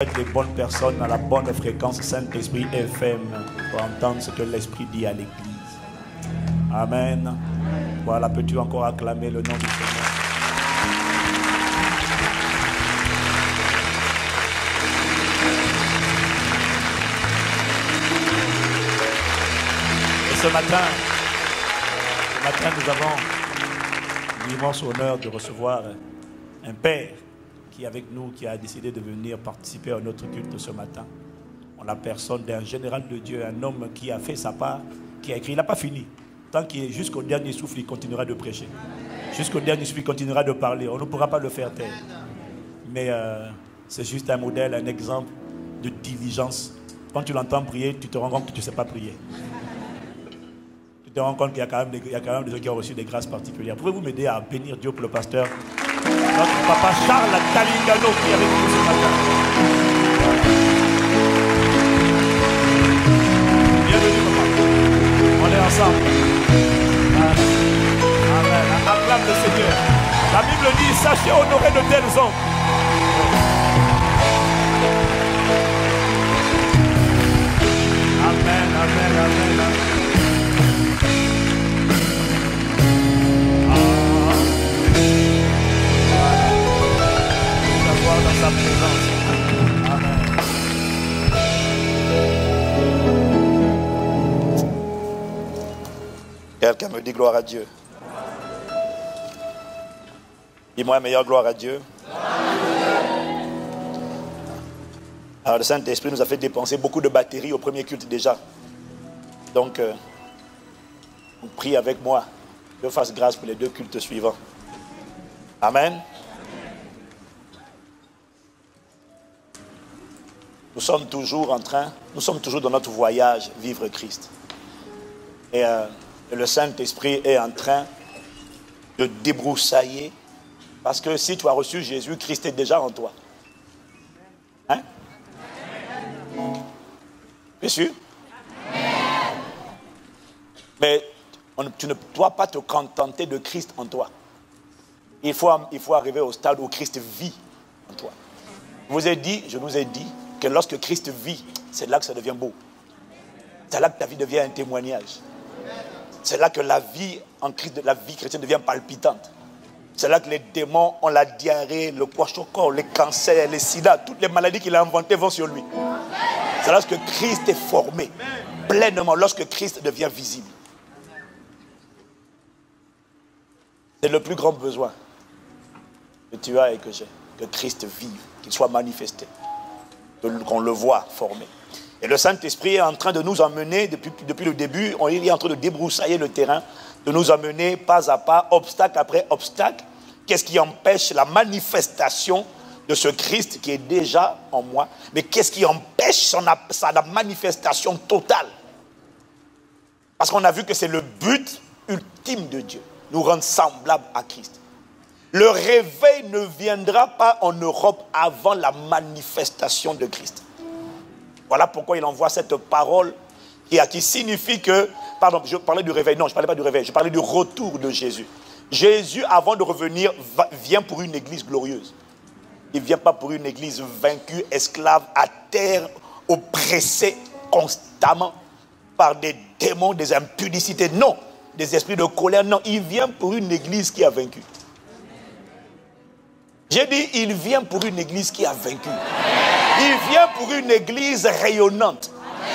Être les bonnes personnes à la bonne fréquence Saint-Esprit FM pour entendre ce que l'Esprit dit à l'Église. Amen. Voilà, peux-tu encore acclamer le nom du Seigneur? Et ce matin, nous avons l'immense honneur de recevoir un père qui est avec nous, qui a décidé de venir participer à notre culte ce matin. On a la personne d'un général de Dieu, un homme qui a fait sa part, qui a écrit, il n'a pas fini. Tant qu'il est jusqu'au dernier souffle, il continuera de prêcher. Jusqu'au dernier souffle, il continuera de parler. On ne pourra pas le faire taire. Mais c'est juste un modèle, un exemple de diligence. Quand tu l'entends prier, tu te rends compte que tu ne sais pas prier. Tu te rends compte qu'il y a quand même des gens qui ont reçu des grâces particulières. Pouvez-vous m'aider à bénir Dieu pour le pasteur? Notre papa Charles Talingano qui est avec nous ce matin. Bienvenue papa. On est ensemble. Amen. Acclame le Seigneur. La Bible dit, sachez honorer de tels hommes. Amen, amen, amen, amen. Dans sa présence. Amen. Quelqu'un me dit gloire à Dieu. Dis-moi meilleure gloire à Dieu. Alors le Saint-Esprit nous a fait dépenser beaucoup de batteries au premier culte déjà. Donc, prie avec moi. Dieu fasse grâce pour les deux cultes suivants. Amen. Nous sommes toujours dans notre voyage, vivre Christ. Et le Saint-Esprit est en train de débroussailler. Parce que si tu as reçu Jésus, Christ est déjà en toi. Hein? Bien sûr. Mais tu ne dois pas te contenter de Christ en toi. Il faut arriver au stade où Christ vit en toi. Je vous ai dit, que lorsque Christ vit, c'est là que ça devient beau. C'est là que ta vie devient un témoignage. C'est là que la vie en Christ, la vie chrétienne devient palpitante. C'est là que les démons ont la diarrhée, le kwashiorkor, les cancers, les sida, toutes les maladies qu'il a inventées vont sur lui. C'est lorsque Christ est formé pleinement, lorsque Christ devient visible. C'est le plus grand besoin que tu as et que j'ai, que Christ vive, qu'il soit manifesté. Qu'on le voit formé. Et le Saint-Esprit est en train de nous emmener, depuis le début, il est en train de débroussailler le terrain, de nous emmener pas à pas, obstacle après obstacle. Qu'est-ce qui empêche la manifestation de ce Christ qui est déjà en moi? Mais qu'est-ce qui empêche sa manifestation totale? Parce qu'on a vu que c'est le but ultime de Dieu, nous rendre semblables à Christ. Le réveil ne viendra pas en Europe avant la manifestation de Christ. Voilà pourquoi il envoie cette parole qui signifie que... Pardon, je parlais du réveil. Non, je ne parlais pas du réveil. Je parlais du retour de Jésus. Jésus, avant de revenir, vient pour une église glorieuse. Il ne vient pas pour une église vaincue, esclave, à terre, oppressée constamment par des démons, des impudicités. Non, des esprits de colère. Non, il vient pour une église qui a vaincu. J'ai dit, il vient pour une église qui a vaincu. Il vient pour une église rayonnante.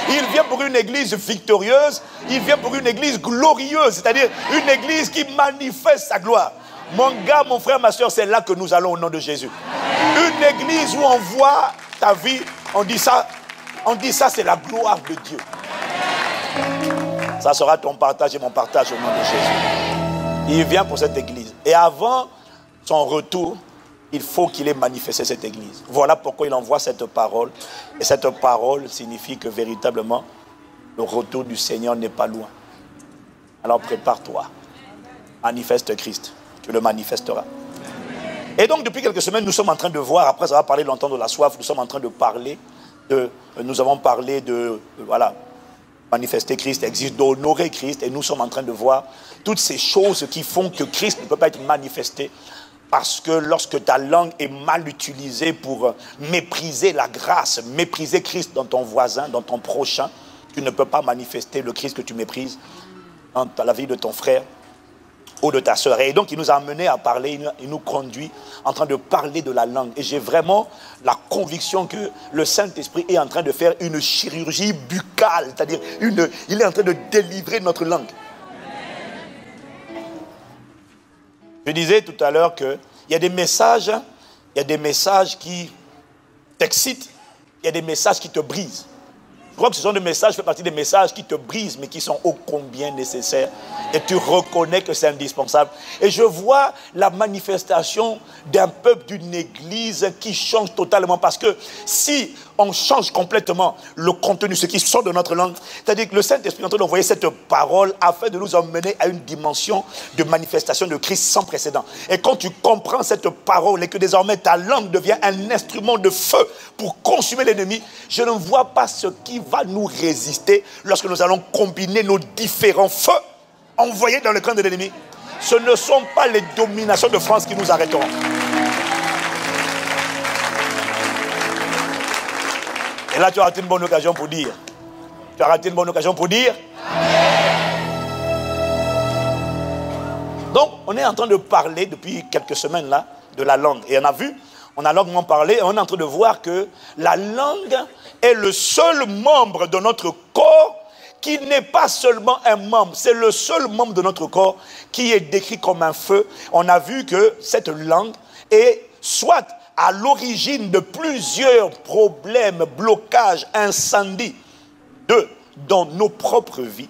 Il vient pour une église victorieuse. Il vient pour une église glorieuse. C'est-à-dire une église qui manifeste sa gloire. Mon gars, mon frère, ma soeur, c'est là que nous allons au nom de Jésus. Une église où on voit ta vie, on dit ça, c'est la gloire de Dieu. Ça sera ton partage et mon partage au nom de Jésus. Il vient pour cette église. Et avant son retour, il faut qu'il ait manifesté cette église. Voilà pourquoi il envoie cette parole. Et cette parole signifie que véritablement, le retour du Seigneur n'est pas loin. Alors prépare-toi. Manifeste Christ. Tu le manifesteras. Et donc depuis quelques semaines, nous sommes en train de voir, après avoir parlé longtemps de la soif, nous sommes en train de parler nous avons parlé de voilà, manifester Christ existe, d'honorer Christ. Et nous sommes en train de voir toutes ces choses qui font que Christ ne peut pas être manifesté Parce que lorsque ta langue est mal utilisée pour mépriser la grâce, mépriser Christ dans ton voisin, dans ton prochain, tu ne peux pas manifester le Christ que tu méprises dans la vie de ton frère ou de ta soeur. Et donc il nous a amenés à parler, il nous conduit en train de parler de la langue. Et j'ai vraiment la conviction que le Saint-Esprit est en train de faire une chirurgie buccale, c'est-à-dire il est en train de délivrer notre langue. Je disais tout à l'heure qu'il y a des messages qui t'excitent, il y a des messages qui te brisent. Je crois que ce sont des messages, fait partie des messages qui te brisent, mais qui sont ô combien nécessaires. Et tu reconnais que c'est indispensable. Et je vois la manifestation d'un peuple, d'une église qui change totalement. Parce que si on change complètement le contenu, ce qui sort de notre langue, c'est-à-dire que le Saint-Esprit est en train d'envoyer cette parole afin de nous emmener à une dimension de manifestation de Christ sans précédent. Et quand tu comprends cette parole et que désormais ta langue devient un instrument de feu pour consumer l'ennemi, je ne vois pas ce qui va nous résister lorsque nous allons combiner nos différents feux envoyés dans le camp de l'ennemi. Ce ne sont pas les dominations de France qui nous arrêteront. Et là, tu as raté une bonne occasion pour dire. Tu as raté une bonne occasion pour dire. Donc, on est en train de parler depuis quelques semaines là de la langue. Et on a longuement parlé, et on est en train de voir que la langue est le seul membre de notre corps qui n'est pas seulement un membre, c'est le seul membre de notre corps qui est décrit comme un feu. On a vu que cette langue est soit à l'origine de plusieurs problèmes, blocages, incendies dans nos propres vies.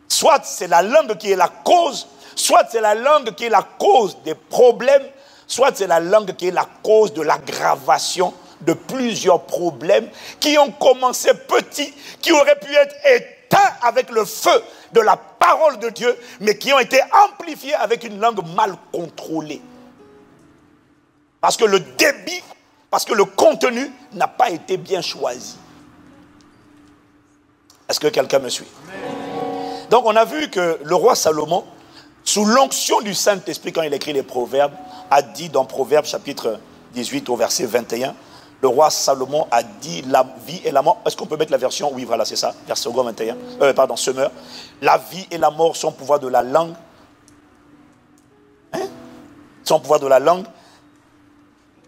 Soit c'est la langue qui est la cause, soit c'est la langue qui est la cause des problèmes, soit c'est la langue qui est la cause de l'aggravation de plusieurs problèmes qui ont commencé petits, qui auraient pu être éteints avec le feu de la parole de Dieu, mais qui ont été amplifiés avec une langue mal contrôlée. Parce que le débit, parce que le contenu n'a pas été bien choisi. Est-ce que quelqu'un me suit? Donc on a vu que le roi Salomon, sous l'onction du Saint-Esprit, quand il écrit les Proverbes, a dit dans Proverbes chapitre 18 au verset 21, le roi Salomon a dit la vie et la mort. Est-ce qu'on peut mettre la version? Oui, voilà, c'est ça. Verset 21. Semeur. La vie et la mort sont au pouvoir de la langue. Sont au pouvoir de la langue.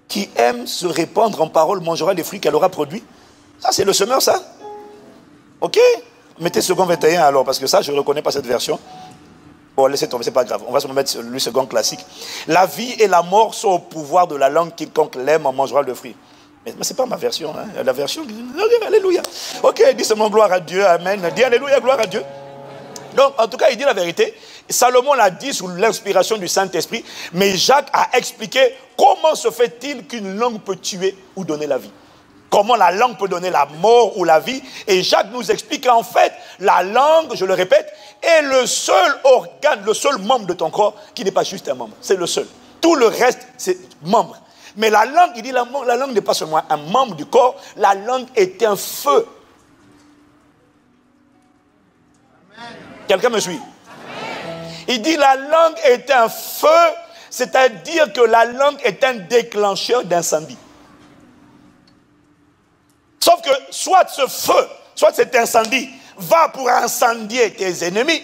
Qui aime se répandre en parole mangera les fruits qu'elle aura produits. Ça, c'est le semeur, ça? Ok? Mettez second 21 alors, parce que ça, je ne reconnais pas cette version. Bon, laissez tomber, c'est pas grave. On va se mettre le second classique. La vie et la mort sont au pouvoir de la langue. Quiconque l'aime en mangera le fruit. Mais ce n'est pas ma version, hein. La version, alléluia. Ok, dis seulement gloire à Dieu, amen. Dis alléluia, gloire à Dieu. Donc, en tout cas, il dit la vérité. Salomon l'a dit sous l'inspiration du Saint-Esprit, mais Jacques a expliqué comment se fait-il qu'une langue peut tuer ou donner la vie. Comment la langue peut donner la mort ou la vie. Et Jacques nous explique qu'en fait, la langue, je le répète, est le seul organe, le seul membre de ton corps qui n'est pas juste un membre. C'est le seul. Tout le reste, c'est membre. Mais la langue, il dit la langue n'est pas seulement un membre du corps, la langue est un feu. Amen. Quelqu'un me suit? Amen. Il dit la langue est un feu, c'est-à-dire que la langue est un déclencheur d'incendie. Sauf que soit ce feu, soit cet incendie va pour incendier tes ennemis,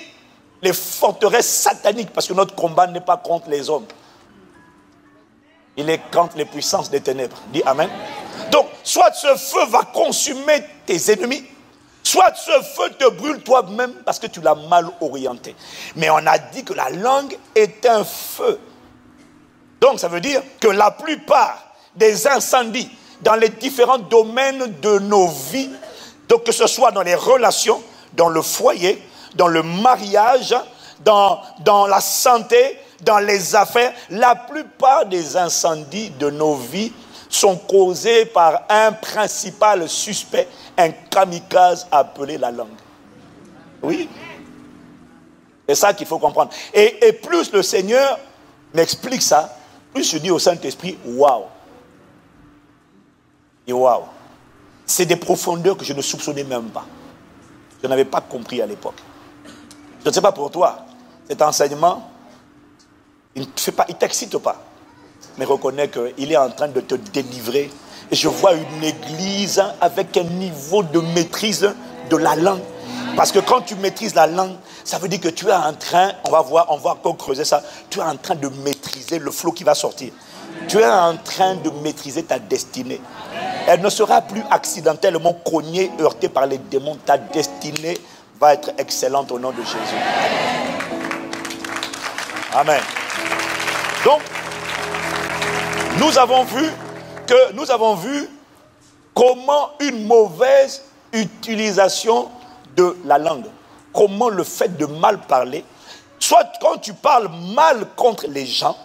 les forteresses sataniques, parce que notre combat n'est pas contre les hommes. Il est contre les puissances des ténèbres. Dis amen. Donc, soit ce feu va consumer tes ennemis, soit ce feu te brûle toi-même parce que tu l'as mal orienté. Mais on a dit que la langue est un feu. Donc, ça veut dire que la plupart des incendies dans les différents domaines de nos vies, donc que ce soit dans les relations, dans le foyer, dans le mariage, dans la santé, dans les affaires, la plupart des incendies de nos vies sont causés par un principal suspect, un kamikaze appelé la langue. Oui. C'est ça qu'il faut comprendre. Et plus le Seigneur m'explique ça, plus je dis au Saint-Esprit, waouh. Et waouh. C'est des profondeurs que je ne soupçonnais même pas. Je n'avais pas compris à l'époque. Je ne sais pas pour toi, cet enseignement Il ne t'excite pas. Mais reconnais qu'il est en train de te délivrer. Et je vois une église avec un niveau de maîtrise de la langue. Parce que quand tu maîtrises la langue, ça veut dire que tu es en train, on va encore creuser ça, tu es en train de maîtriser le flot qui va sortir. Tu es en train de maîtriser ta destinée. Elle ne sera plus accidentellement cognée, heurtée par les démons. Ta destinée va être excellente au nom de Jésus. Amen. Donc, nous avons vu comment une mauvaise utilisation de la langue, comment le fait de mal parler, soit quand tu parles mal contre les gens,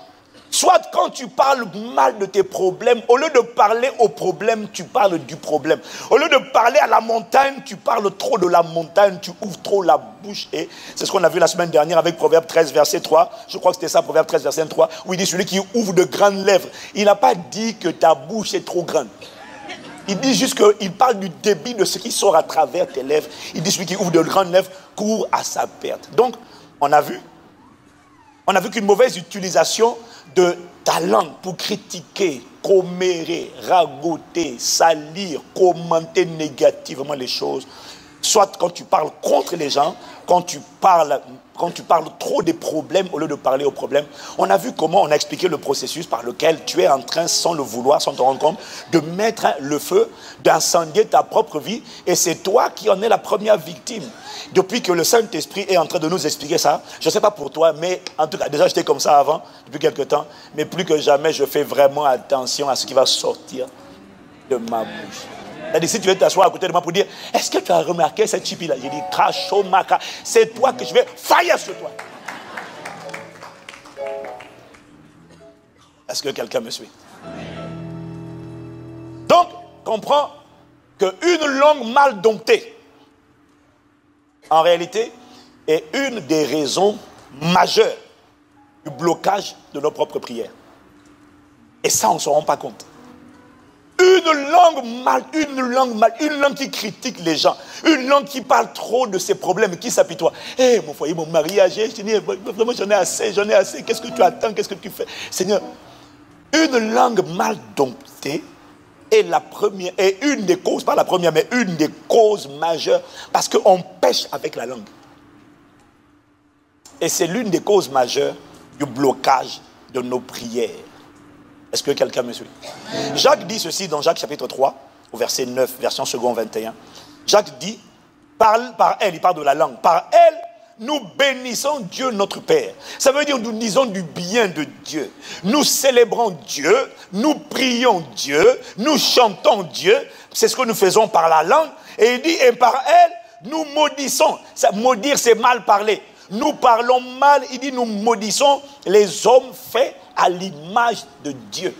soit quand tu parles mal de tes problèmes, au lieu de parler au problème, tu parles du problème. Au lieu de parler à la montagne, tu parles trop de la montagne, tu ouvres trop la bouche. Et c'est ce qu'on a vu la semaine dernière avec Proverbe 13, verset 3. Je crois que c'était ça, Proverbe 13, verset 3, où il dit celui qui ouvre de grandes lèvres. Il n'a pas dit que ta bouche est trop grande. Il dit juste qu'il parle du débit de ce qui sort à travers tes lèvres. Il dit celui qui ouvre de grandes lèvres court à sa perte. Donc, on a vu qu'une mauvaise utilisation de ta langue pour critiquer, commérer, ragoter, salir, commenter négativement les choses, soit quand tu parles contre les gens, quand tu parles trop des problèmes au lieu de parler aux problèmes. On a vu comment on a expliqué le processus par lequel tu es en train, sans le vouloir, sans te rendre compte, de mettre le feu, d'incendier ta propre vie, et c'est toi qui en es la première victime. Depuis que le Saint-Esprit est en train de nous expliquer ça, je ne sais pas pour toi, mais en tout cas, déjà j'étais comme ça avant, depuis quelque temps, mais plus que jamais, je fais vraiment attention à ce qui va sortir de ma bouche. C'est-à-dire, si tu veux t'asseoir à côté de moi pour dire, est-ce que tu as remarqué cette chipi-là? J'ai dit, Kachomaka, c'est toi que je vais fire sur toi. Est-ce que quelqu'un me suit? Donc, comprends qu'une langue mal domptée, en réalité, est une des raisons majeures du blocage de nos propres prières. Et ça, on ne se rend pas compte. Une langue qui critique les gens, une langue qui parle trop de ses problèmes, qui s'apitoie. Hé, mon foyer, mon mariage, vraiment j'en ai assez, qu'est-ce que tu attends, qu'est-ce que tu fais? Seigneur, une langue mal domptée est la première, et une des causes, pas la première, mais une des causes majeures, parce qu'on pêche avec la langue. Et c'est l'une des causes majeures du blocage de nos prières. Est-ce que quelqu'un me suit? Jacques dit ceci dans Jacques chapitre 3, au verset 9, version second 21. Jacques dit, par elle, il parle de la langue, par elle, nous bénissons Dieu notre Père. Ça veut dire nous disons du bien de Dieu. Nous célébrons Dieu, nous prions Dieu, nous chantons Dieu. C'est ce que nous faisons par la langue. Et il dit, et par elle, nous maudissons. Ça, maudire, c'est mal parler. Nous parlons mal, il dit, nous maudissons les hommes faits à l'image de Dieu.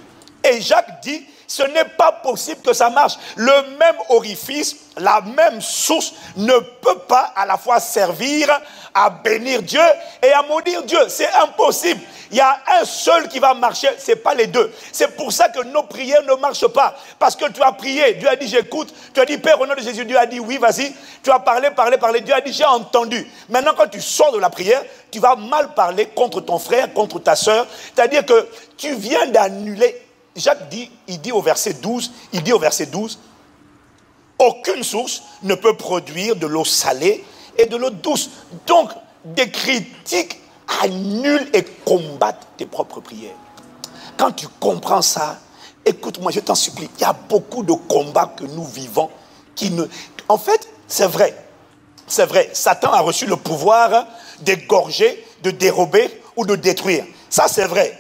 Et Jacques dit, ce n'est pas possible que ça marche. Le même orifice, la même source ne peut pas à la fois servir à bénir Dieu et à maudire Dieu. C'est impossible. Il y a un seul qui va marcher, ce n'est pas les deux. C'est pour ça que nos prières ne marchent pas. Parce que tu as prié, Dieu a dit j'écoute. Tu as dit Père au nom de Jésus, Dieu a dit oui, vas-y. Tu as parlé, Dieu a dit j'ai entendu. Maintenant quand tu sors de la prière, tu vas mal parler contre ton frère, contre ta soeur. C'est-à-dire que tu viens d'annuler. Jacques dit, il dit au verset 12, aucune source ne peut produire de l'eau salée et de l'eau douce. Donc, des critiques annulent et combattent tes propres prières. Quand tu comprends ça, écoute-moi, je t'en supplie, il y a beaucoup de combats que nous vivons qui ne... En fait, c'est vrai, Satan a reçu le pouvoir d'égorger, de dérober ou de détruire. Ça, c'est vrai.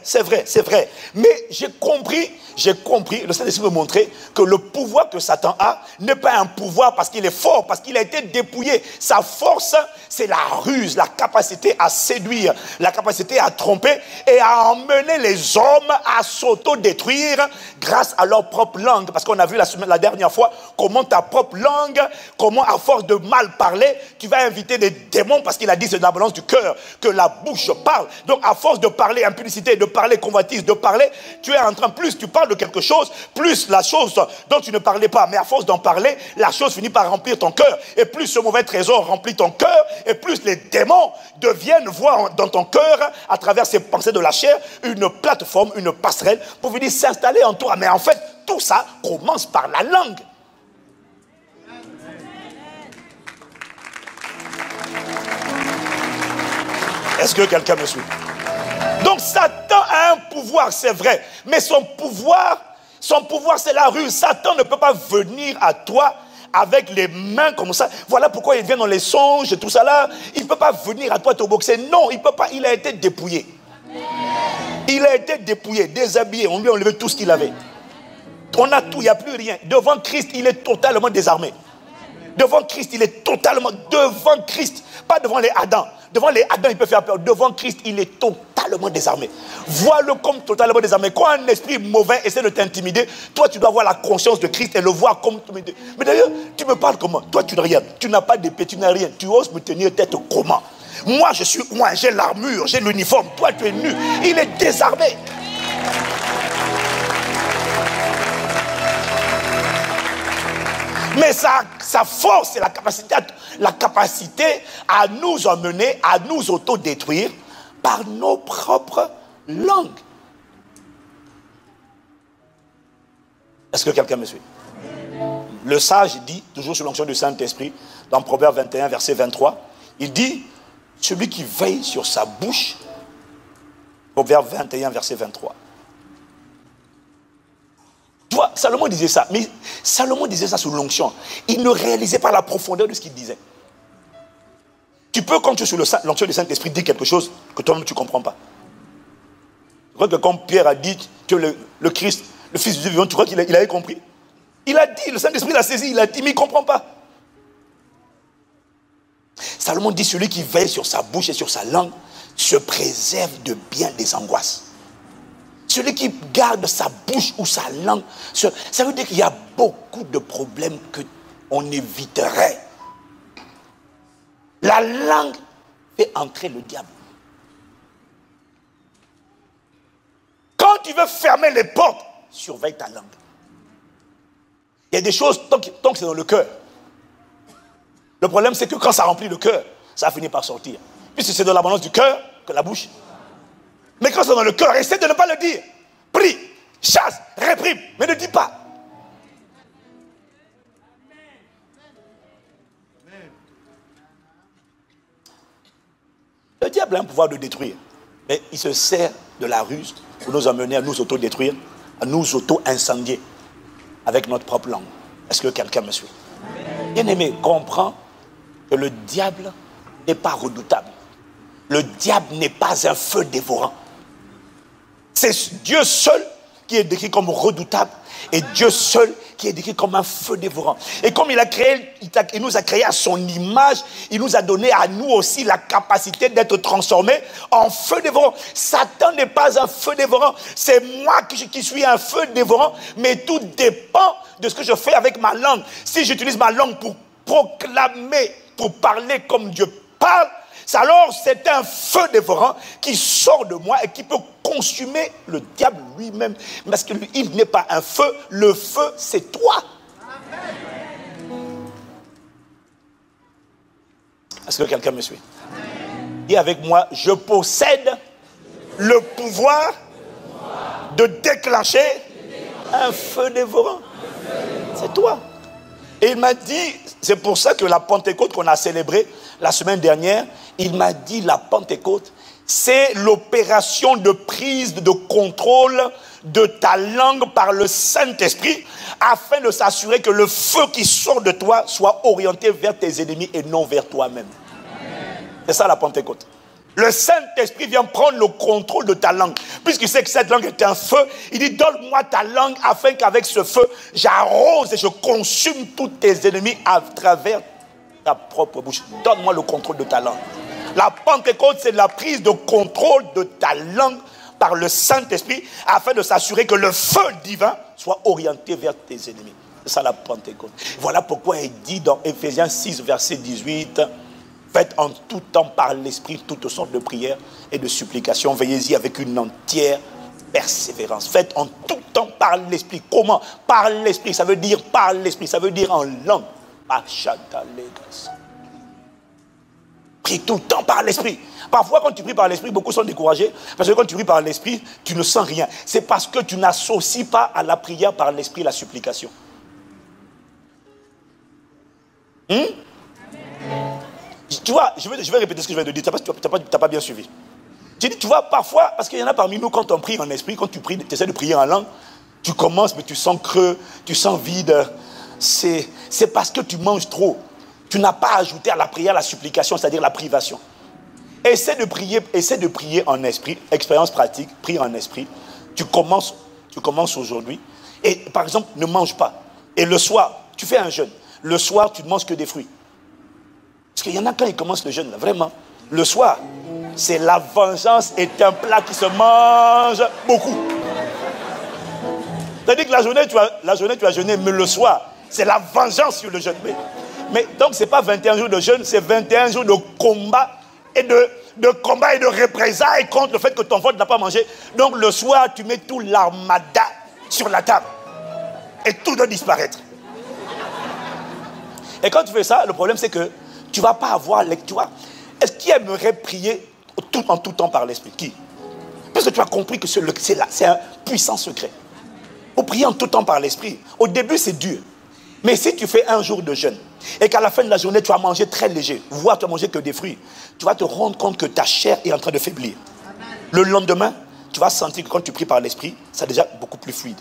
Mais j'ai compris, le Saint-Esprit me montrait que le pouvoir que Satan a n'est pas un pouvoir parce qu'il est fort, parce qu'il a été dépouillé. Sa force, c'est la ruse, la capacité à séduire, la capacité à tromper et à emmener les hommes à s'auto-détruire grâce à leur propre langue. Parce qu'on a vu la dernière fois comment ta propre langue, comment à force de mal parler, tu vas inviter des démons parce qu'il a dit c'est de l'abondance du cœur que la bouche parle. Donc à force de parler parler impudicité, de parler convoitise, de parler, tu es en train, plus tu parles de quelque chose, plus la chose dont tu ne parlais pas, mais à force d'en parler, la chose finit par remplir ton cœur. Et plus ce mauvais trésor remplit ton cœur, et plus les démons deviennent voir dans ton cœur, à travers ces pensées de la chair, une plateforme, une passerelle, pour venir s'installer en toi. Mais en fait, tout ça commence par la langue. Est-ce que quelqu'un me suit? Donc Satan a un pouvoir, c'est vrai. Mais son pouvoir c'est la ruse. Satan ne peut pas venir à toi avec les mains comme ça. Voilà pourquoi il vient dans les songes et tout ça là. Il ne peut pas venir à toi te boxer. Non, il ne peut pas. Il a été dépouillé. Il a été dépouillé, déshabillé. On lui a enlevé tout ce qu'il avait. On a tout, il n'y a plus rien. Devant Christ, il est totalement désarmé. Devant Christ, il est totalement devant Christ. Pas devant les Adam. Devant les Adam, il peut faire peur. Devant Christ, il est totalement désarmé. Vois-le comme totalement désarmé. Quand un esprit mauvais essaie de t'intimider, toi, tu dois avoir la conscience de Christ et le voir comme... Mais d'ailleurs, tu me parles comment? Toi, tu n'as rien. Tu n'as pas d'épée, tu n'as rien. Tu oses me tenir tête comment? Moi, je suis moi, j'ai l'armure, j'ai l'uniforme. Toi, tu es nu. Il est désarmé. Mais sa force, c'est la capacité à nous emmener, à nous autodétruire par nos propres langues. Est-ce que quelqu'un me suit? Le sage dit, toujours sous l'onction du Saint-Esprit, dans Proverbe 21, verset 23, il dit, celui qui veille sur sa bouche, Proverbe 21, verset 23. Salomon disait ça, mais Salomon disait ça sous l'onction. Il ne réalisait pas la profondeur de ce qu'il disait. Tu peux, quand tu es sous l'onction du Saint-Esprit, dire quelque chose que toi-même tu ne comprends pas. Tu crois que quand Pierre a dit que le Christ, le Fils de Dieu vivant, tu crois qu'il avait compris? Il a dit, le Saint-Esprit l'a saisi, il a dit, mais il ne comprend pas. Salomon dit, celui qui veille sur sa bouche et sur sa langue se préserve de bien des angoisses. Celui qui garde sa bouche ou sa langue, ça veut dire qu'il y a beaucoup de problèmes qu'on éviterait. La langue fait entrer le diable. Quand tu veux fermer les portes, surveille ta langue. Il y a des choses, tant que c'est dans le cœur. Le problème, c'est que quand ça remplit le cœur, ça finit par sortir. Puisque c'est dans l'abondance du cœur que la bouche. Mais quand c'est dans le cœur, essaie de ne pas le dire. Prie, chasse, réprime, mais ne dis pas. Le diable a un pouvoir de détruire. Mais il se sert de la ruse pour nous amener à nous auto-détruire, à nous auto-incendier avec notre propre langue. Est-ce que quelqu'un me suit? Bien-aimé, comprends que le diable n'est pas redoutable. Le diable n'est pas un feu dévorant. C'est Dieu seul qui est décrit comme redoutable et Dieu seul qui est décrit comme un feu dévorant. Et comme il nous a créé à son image, il nous a donné à nous aussi la capacité d'être transformés en feu dévorant. Satan n'est pas un feu dévorant, c'est moi qui suis un feu dévorant, mais tout dépend de ce que je fais avec ma langue. Si j'utilise ma langue pour proclamer, pour parler comme Dieu parle, alors c'est un feu dévorant qui sort de moi et qui peut consumer le diable lui-même. Parce qu'il n'est pas un feu, le feu c'est toi. Est-ce que quelqu'un me suit? Dis avec moi, je possède le pouvoir de déclencher un feu dévorant. C'est toi. Et il m'a dit, c'est pour ça que la Pentecôte qu'on a célébrée la semaine dernière, il m'a dit la Pentecôte, c'est l'opération de prise de contrôle de ta langue par le Saint-Esprit afin de s'assurer que le feu qui sort de toi soit orienté vers tes ennemis et non vers toi-même. C'est ça la Pentecôte. Le Saint-Esprit vient prendre le contrôle de ta langue. Puisqu'il sait que cette langue est un feu, il dit donne-moi ta langue afin qu'avec ce feu, j'arrose et je consume tous tes ennemis à travers ta propre bouche. Donne-moi le contrôle de ta langue. La Pentecôte, c'est la prise de contrôle de ta langue par le Saint-Esprit afin de s'assurer que le feu divin soit orienté vers tes ennemis. C'est ça la Pentecôte. Voilà pourquoi il dit dans Éphésiens 6, verset 18, Faites en tout temps par l'Esprit toutes sortes de prières et de supplications. Veillez-y avec une entière persévérance. Faites en tout temps par l'Esprit. Comment? Par l'Esprit. Ça veut dire par l'Esprit. Ça veut dire en langue. Prie tout le temps par l'Esprit. Parfois, quand tu pries par l'Esprit, beaucoup sont découragés. Parce que quand tu pries par l'Esprit, tu ne sens rien. C'est parce que tu n'associes pas à la prière par l'Esprit la supplication. Tu vois, je vais répéter ce que je viens de dire. Tu n'as pas bien suivi. Tu vois, parfois, parce qu'il y en a parmi nous, quand on prie en esprit, quand tu pries, tu essaies de prier en langue, tu commences, mais tu sens creux, tu sens vide. C'est parce que tu manges trop. Tu n'as pas ajouté à la prière la supplication, c'est-à-dire la privation. Essaie de prier en esprit, expérience pratique, prie en esprit. Tu commences aujourd'hui. Et par exemple, ne mange pas. Et le soir, tu fais un jeûne. Le soir, tu ne manges que des fruits. Parce qu'il y en a quand ils commencent le jeûne, là, vraiment. Le soir, c'est la vengeance est un plat qui se mange beaucoup. C'est-à-dire que la journée, tu vas jeûner, mais le soir, c'est la vengeance sur le jeûne. Mais donc, ce n'est pas 21 jours de jeûne, c'est 21 jours de combat et de combat et de représailles contre le fait que ton ventre n'a pas mangé. Donc, le soir, tu mets tout l'armada sur la table. Et tout doit disparaître. Et quand tu fais ça, le problème, c'est que tu ne vas pas avoir lecture. Est-ce qui aimerait prier en tout temps par l'Esprit? Qui? Parce que tu as compris que c'est un puissant secret. Pour prier en tout temps par l'Esprit, au début, c'est dur. Mais si tu fais un jour de jeûne, et qu'à la fin de la journée, tu as mangé très léger, voire tu as mangé que des fruits, tu vas te rendre compte que ta chair est en train de faiblir. Le lendemain, tu vas sentir que quand tu pries par l'Esprit, c'est déjà beaucoup plus fluide.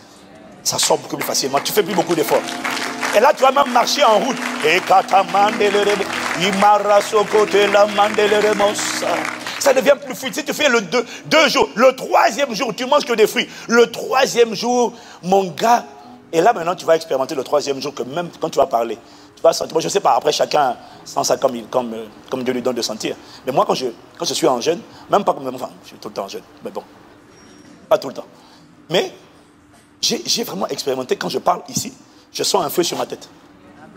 Ça sort beaucoup plus facilement. Tu ne fais plus beaucoup d'efforts. Et là, tu vas même marcher en route. Ça devient plus fluide. Si tu fais le deux jours, le troisième jour, tu manges que des fruits. Le troisième jour, mon gars. Et là, maintenant, tu vas expérimenter le troisième jour que même quand tu vas parler, tu vas sentir. Moi, je ne sais pas, après, chacun sent ça comme Dieu lui donne de sentir. Mais moi, quand je suis en jeûne, même pas comme. Enfin, je suis tout le temps en jeûne. Mais bon, pas tout le temps. Mais j'ai vraiment expérimenté, quand je parle ici, je sens un feu sur ma tête,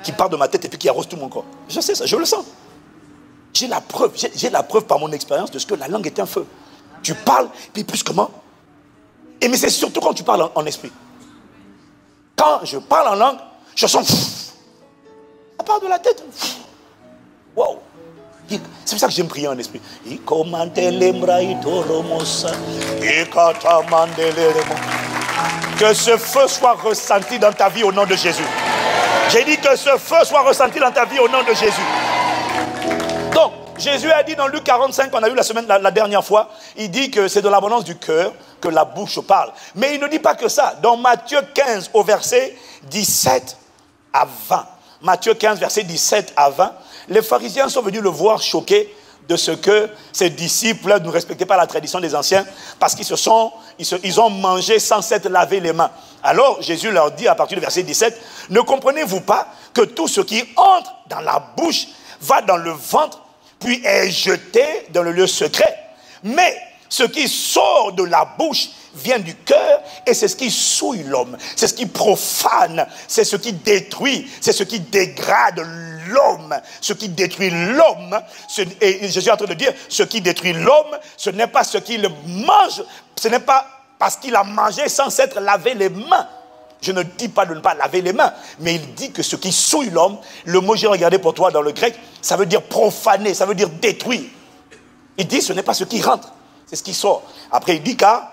qui part de ma tête et puis qui arrose tout mon corps. Je sais ça, je le sens. J'ai la preuve par mon expérience de ce que la langue est un feu. Tu parles, puis plus comment? Et mais c'est surtout quand tu parles en esprit. Quand je parle en langue, je sens... Ça part de la tête. Wow. C'est pour ça que j'aime prier en esprit. Que ce feu soit ressenti dans ta vie au nom de Jésus. J'ai dit que ce feu soit ressenti dans ta vie au nom de Jésus. Donc, Jésus a dit dans Luc 45, qu'on a vu la dernière fois, il dit que c'est de l'abondance du cœur que la bouche parle. Mais il ne dit pas que ça. Dans Matthieu 15, au verset 17 à 20. Matthieu 15, verset 17 à 20. Les pharisiens sont venus le voir choqué de ce que ses disciples ne respectaient pas la tradition des anciens parce qu'ils ont mangé sans s'être lavé les mains. Alors Jésus leur dit à partir du verset 17, ne comprenez-vous pas que tout ce qui entre dans la bouche va dans le ventre puis est jeté dans le lieu secret? Mais ce qui sort de la bouche vient du cœur et c'est ce qui souille l'homme, c'est ce qui profane, c'est ce qui détruit, c'est ce qui dégrade l'homme. Ce qui détruit l'homme, et Jésus est en train de dire, ce qui détruit l'homme, ce n'est pas ce qu'il mange, ce n'est pas parce qu'il a mangé sans s'être lavé les mains. Je ne dis pas de ne pas laver les mains, mais il dit que ce qui souille l'homme, le mot j'ai regardé pour toi dans le grec, ça veut dire profaner, ça veut dire détruire. Il dit ce n'est pas ce qui rentre, c'est ce qui sort. Après il dit car,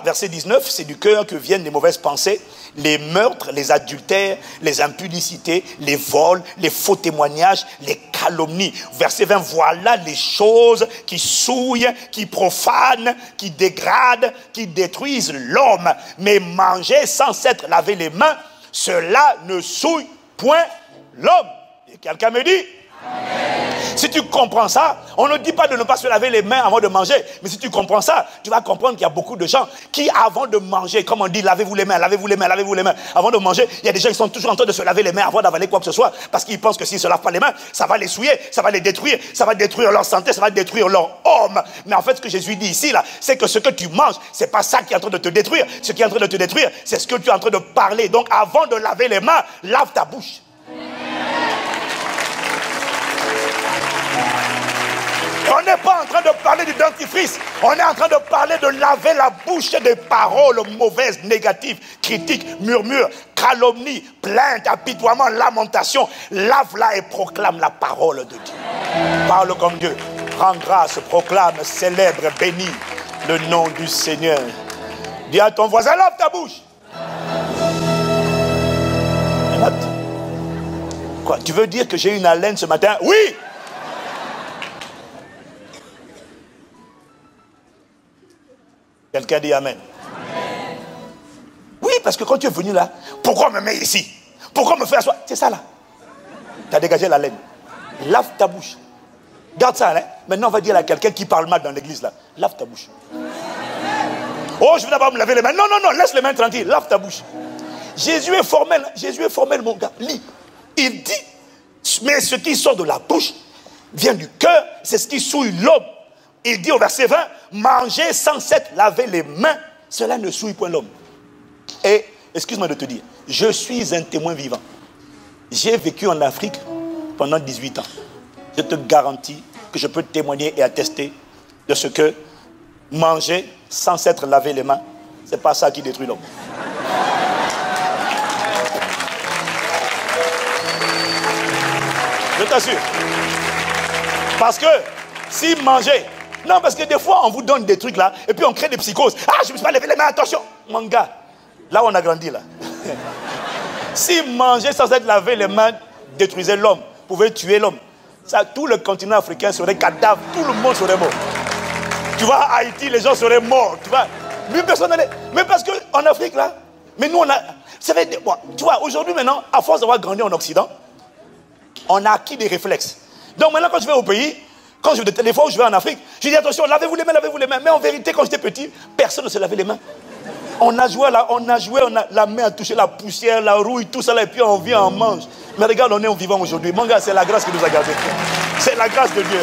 verset 19, c'est du cœur que viennent les mauvaises pensées, les meurtres, les adultères, les impudicités, les vols, les faux témoignages, les calomnies. Verset 20, voilà les choses qui souillent, qui profanent, qui dégradent, qui détruisent l'homme. Mais manger sans s'être lavé les mains, cela ne souille point l'homme. Et quelqu'un me dit? Amen. Si tu comprends ça, on ne dit pas de ne pas se laver les mains avant de manger. Mais si tu comprends ça, tu vas comprendre qu'il y a beaucoup de gens qui, avant de manger, comme on dit, lavez-vous les mains, lavez-vous les mains, lavez-vous les mains. Avant de manger, il y a des gens qui sont toujours en train de se laver les mains avant d'avaler quoi que ce soit. Parce qu'ils pensent que s'ils ne se lavent pas les mains, ça va les souiller, ça va les détruire, ça va détruire leur santé, ça va détruire leur homme. Mais en fait, ce que Jésus dit ici, là, c'est que ce que tu manges, ce n'est pas ça qui est en train de te détruire. Ce qui est en train de te détruire, c'est ce que tu es en train de parler. Donc, avant de laver les mains, lave ta bouche. n'est pas en train de parler du dentifrice. On est en train de parler de laver la bouche des paroles mauvaises, négatives, critiques, murmures, calomnies, plaintes, apitoiements, lamentations. Lave-la et proclame la parole de Dieu. Parle comme Dieu. Rends grâce, proclame, célèbre, bénis le nom du Seigneur. Dis à ton voisin, lave ta bouche. Quoi, tu veux dire que j'ai une haleine ce matin? Oui! Quelqu'un dit Amen. Amen. Oui, parce que quand tu es venu là, pourquoi me mettre ici? Pourquoi me faire asseoir? C'est ça là. Tu as dégagé la laine. Lave ta bouche. Garde ça, hein? Maintenant on va dire à quelqu'un qui parle mal dans l'église là. Lave ta bouche. Oh, je vais d'abord me laver les mains. Non, non, non, laisse les mains tranquilles. Lave ta bouche. Jésus est formel, mon gars. Lis. Il dit, mais ce qui sort de la bouche vient du cœur, c'est ce qui souille l'homme. Il dit au verset 20, manger sans s'être lavé les mains, cela ne souille point l'homme. Et, excuse-moi de te dire, je suis un témoin vivant. J'ai vécu en Afrique pendant 18 ans. Je te garantis que je peux témoigner et attester de ce que manger sans s'être lavé les mains, c'est pas ça qui détruit l'homme. Je t'assure. Parce que si manger... Non, parce que des fois, on vous donne des trucs là, et puis on crée des psychoses. Ah, je ne me suis pas levé les mains, attention. Mon gars, là où on a grandi là. Si manger sans être lavé les mains détruisait l'homme, pouvait tuer l'homme, ça, tout le continent africain serait cadavre, tout le monde serait mort. Tu vois, à Haïti, les gens seraient morts. Tu vois, plus personne n'allait. Mais parce qu'en Afrique là, mais nous on a... Tu vois, aujourd'hui maintenant, à force d'avoir grandi en Occident, on a acquis des réflexes. Donc maintenant quand je vais au pays, quand je vais des fois où je vais en Afrique, je dis attention, lavez-vous les mains, lavez-vous les mains. Mais en vérité, quand j'étais petit, personne ne se lavait les mains. On a joué, la main a touché la poussière, la rouille, tout ça là, et puis on vient, on mange. Mais regarde, on est en vivant aujourd'hui. Mon gars, c'est la grâce qui nous a gardés. C'est la grâce de Dieu.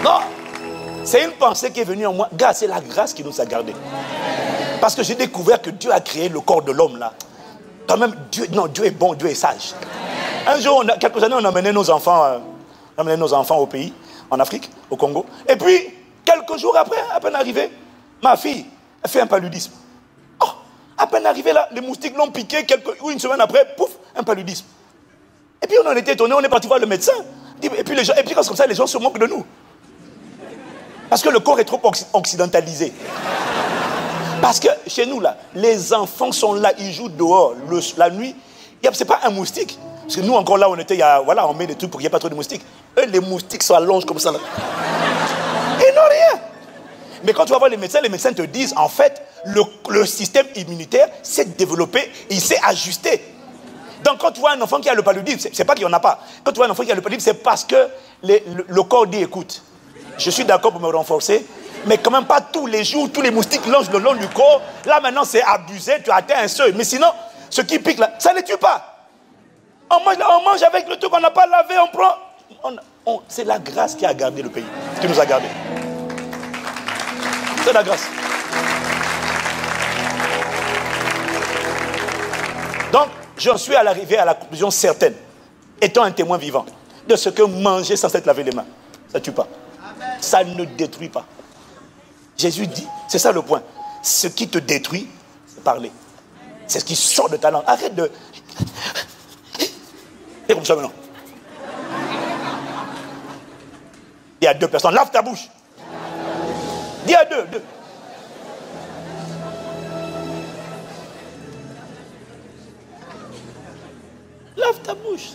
Non, c'est une pensée qui est venue en moi. Gars, c'est la grâce qui nous a gardés. Parce que j'ai découvert que Dieu a créé le corps de l'homme là. Quand même, Dieu est bon, Dieu est sage. Un jour, quelques années, on a amené nos enfants au pays, en Afrique, au Congo. Et puis, quelques jours après, à peine arrivé, ma fille a fait un paludisme. Oh, à peine arrivé là, les moustiques l'ont piqué, une semaine après, pouf, un paludisme. Et puis on en était étonnés, on est parti voir le médecin. Et puis comme ça, les gens se moquent de nous. Parce que le corps est trop occidentalisé. Parce que chez nous, là, les enfants sont là, ils jouent dehors, la nuit. C'est pas un moustique. Parce que nous, encore là, on était, voilà, on met des trucs pour qu'il n'y ait pas trop de moustiques. Eux, les moustiques s'allongent comme ça. Là. Ils n'ont rien. Mais quand tu vas voir les médecins te disent, en fait, le système immunitaire s'est développé, il s'est ajusté. Donc quand tu vois un enfant qui a le paludisme, c'est pas qu'il n'y en a pas. Quand tu vois un enfant qui a le paludisme, c'est parce que le corps dit, écoute, je suis d'accord pour me renforcer, mais quand même pas tous les jours, tous les moustiques longent le long du corps. Là maintenant c'est abusé, tu as atteint un seuil. Mais sinon, ce qui pique là, ça ne les tue pas. On mange avec le truc qu'on n'a pas lavé, on prend. C'est la grâce qui a gardé le pays, qui nous a gardés. C'est la grâce. Donc, j'en suis arrivé à la conclusion certaine, étant un témoin vivant, de ce que manger sans s'être lavé les mains, ça ne tue pas. Ça ne détruit pas. Jésus dit, c'est ça le point. Ce qui te détruit, c'est parler. C'est ce qui sort de ta langue. Arrête de... C'est comme ça maintenant. Il y a deux personnes. Lave ta bouche. Dis à deux. Lave ta bouche.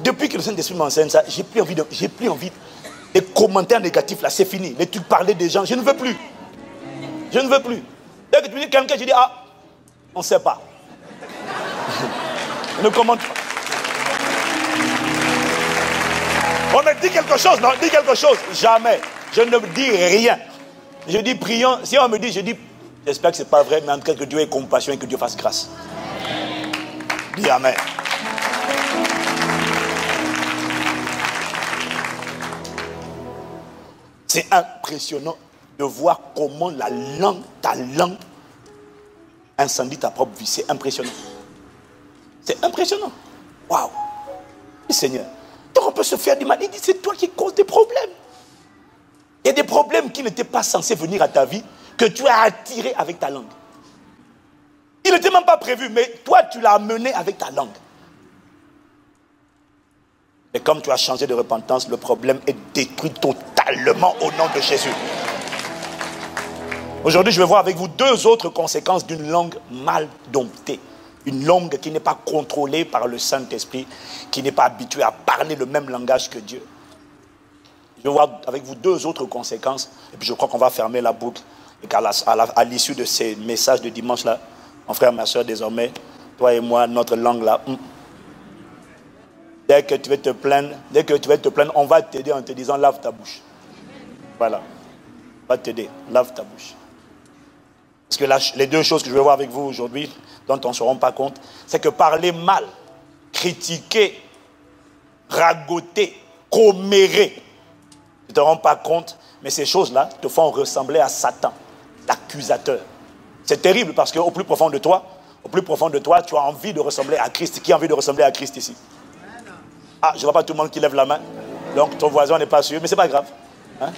Depuis que le Saint-Esprit m'enseigne ça, j'ai plus envie des commentaires négatifs là, c'est fini. Les trucs parler des gens, je ne veux plus. Je ne veux plus. Dès que tu me dis quelqu'un, je dis ah, on ne sait pas. Ne commente pas. On me dit quelque chose, non, dis quelque chose. Jamais. Je ne dis rien. Je dis prions. Si on me dit, je dis, j'espère que ce n'est pas vrai, mais en tout cas que Dieu ait compassion et que Dieu fasse grâce. Dis amen. C'est impressionnant de voir comment ta langue incendie ta propre vie. C'est impressionnant. C'est impressionnant. Waouh! Seigneur, donc on peut se faire du mal. Il dit, c'est toi qui causes des problèmes. Il y a des problèmes qui n'étaient pas censés venir à ta vie, que tu as attirés avec ta langue. Il n'était même pas prévu, mais toi, tu l'as amené avec ta langue. Et comme tu as changé de repentance, le problème est détruit totalement au nom de Jésus. Aujourd'hui, je vais voir avec vous deux autres conséquences d'une langue mal domptée. Une langue qui n'est pas contrôlée par le Saint-Esprit, qui n'est pas habituée à parler le même langage que Dieu. Je vais voir avec vous deux autres conséquences, et puis je crois qu'on va fermer la boucle, et qu'à l'issue de ces messages de dimanche-là, mon frère, ma soeur, désormais, toi et moi, notre langue là, dès que tu vas te plaindre, on va t'aider en te disant, lave ta bouche. Voilà, on va t'aider, lave ta bouche. Parce que là, les deux choses que je vais voir avec vous aujourd'hui, dont on ne se rend pas compte, c'est que parler mal, critiquer, ragoter, commérer, tu ne te rends pas compte, mais ces choses-là te font ressembler à Satan, l'accusateur. C'est terrible parce qu'au plus profond de toi, tu as envie de ressembler à Christ. Qui a envie de ressembler à Christ ici? Ah, je ne vois pas tout le monde qui lève la main. Donc ton voisin n'est pas sûr, mais ce n'est pas grave. Hein?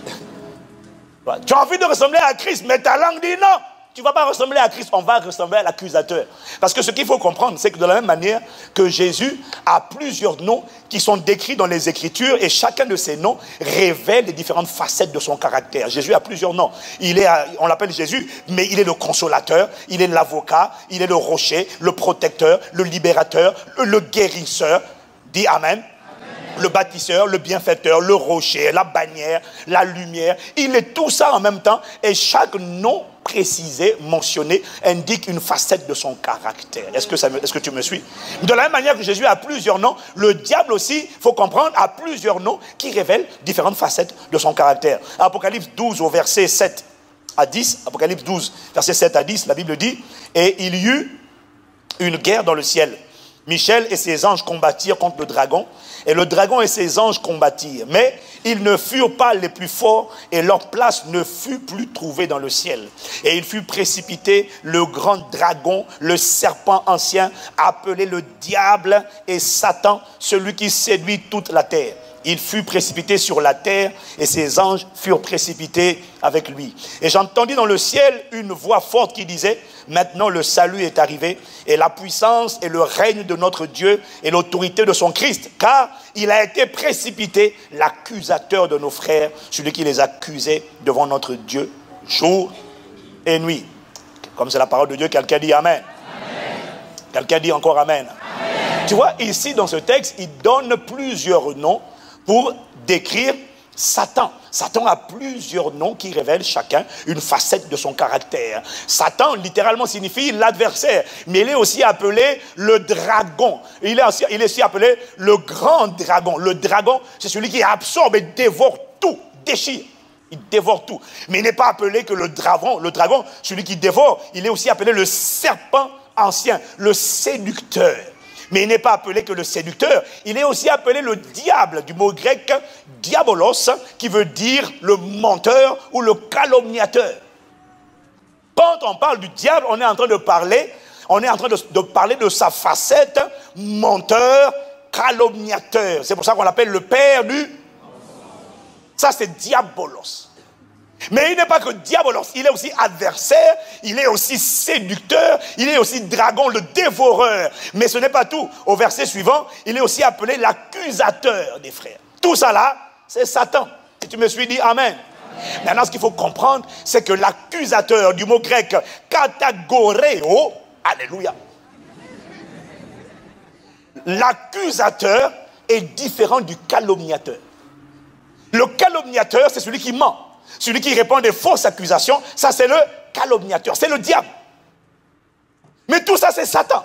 Tu as envie de ressembler à Christ, mais ta langue dit non. Tu ne vas pas ressembler à Christ, on va ressembler à l'accusateur. Parce que ce qu'il faut comprendre, c'est que de la même manière que Jésus a plusieurs noms qui sont décrits dans les Écritures, et chacun de ces noms révèle les différentes facettes de son caractère. Jésus a plusieurs noms. On l'appelle Jésus, mais il est le consolateur, il est l'avocat, il est le rocher, le protecteur, le libérateur, le guérisseur. Dis Amen. Le bâtisseur, le bienfaiteur, le rocher, la bannière, la lumière. Il est tout ça en même temps. Et chaque nom précisé, mentionné, indique une facette de son caractère. Est-ce que tu me suis? De la même manière que Jésus a plusieurs noms, le diable aussi, il faut comprendre, a plusieurs noms qui révèlent différentes facettes de son caractère. Apocalypse 12 au verset 7 à 10, Apocalypse 12, verset 7 à 10, la Bible dit, « Et il y eut une guerre dans le ciel. Michel et ses anges combattirent contre le dragon, et le dragon et ses anges combattirent. Mais ils ne furent pas les plus forts, et leur place ne fut plus trouvée dans le ciel. Et il fut précipité le grand dragon, le serpent ancien, appelé le diable et Satan, celui qui séduit toute la terre. Il fut précipité sur la terre, et ses anges furent précipités avec lui. Et j'entendis dans le ciel une voix forte qui disait, « Maintenant le salut est arrivé, et la puissance et le règne de notre Dieu et l'autorité de son Christ, car il a été précipité l'accusateur de nos frères, celui qui les accusait devant notre Dieu jour et nuit. » Comme c'est la parole de Dieu, quelqu'un dit Amen. Amen. Quelqu'un dit encore Amen. Amen. Tu vois, ici dans ce texte, il donne plusieurs noms pour décrire Satan. Satan a plusieurs noms qui révèlent chacun une facette de son caractère. Satan, littéralement, signifie l'adversaire. Mais il est aussi appelé le dragon. Il est aussi appelé le grand dragon. Le dragon, c'est celui qui absorbe et dévore tout, déchire. Il dévore tout. Mais il n'est pas appelé que le dragon, celui qui dévore, il est aussi appelé le serpent ancien, le séducteur. Mais il n'est pas appelé que le séducteur, il est aussi appelé le diable, du mot grec diabolos, qui veut dire le menteur ou le calomniateur. Quand on parle du diable, on est en train de parler de sa facette menteur, calomniateur. C'est pour ça qu'on l'appelle le père du... Ça c'est diabolos. Mais il n'est pas que diabolos, il est aussi adversaire, il est aussi séducteur, il est aussi dragon, le dévoreur. Mais ce n'est pas tout. Au verset suivant, il est aussi appelé l'accusateur des frères. Tout ça là, c'est Satan. Si tu me suis dit Amen. Maintenant, ce qu'il faut comprendre, c'est que l'accusateur, du mot grec katagoreo, alléluia. L'accusateur est différent du calomniateur. Le calomniateur, c'est celui qui ment. Celui qui répand des fausses accusations, ça c'est le calomniateur, c'est le diable. Mais tout ça c'est Satan.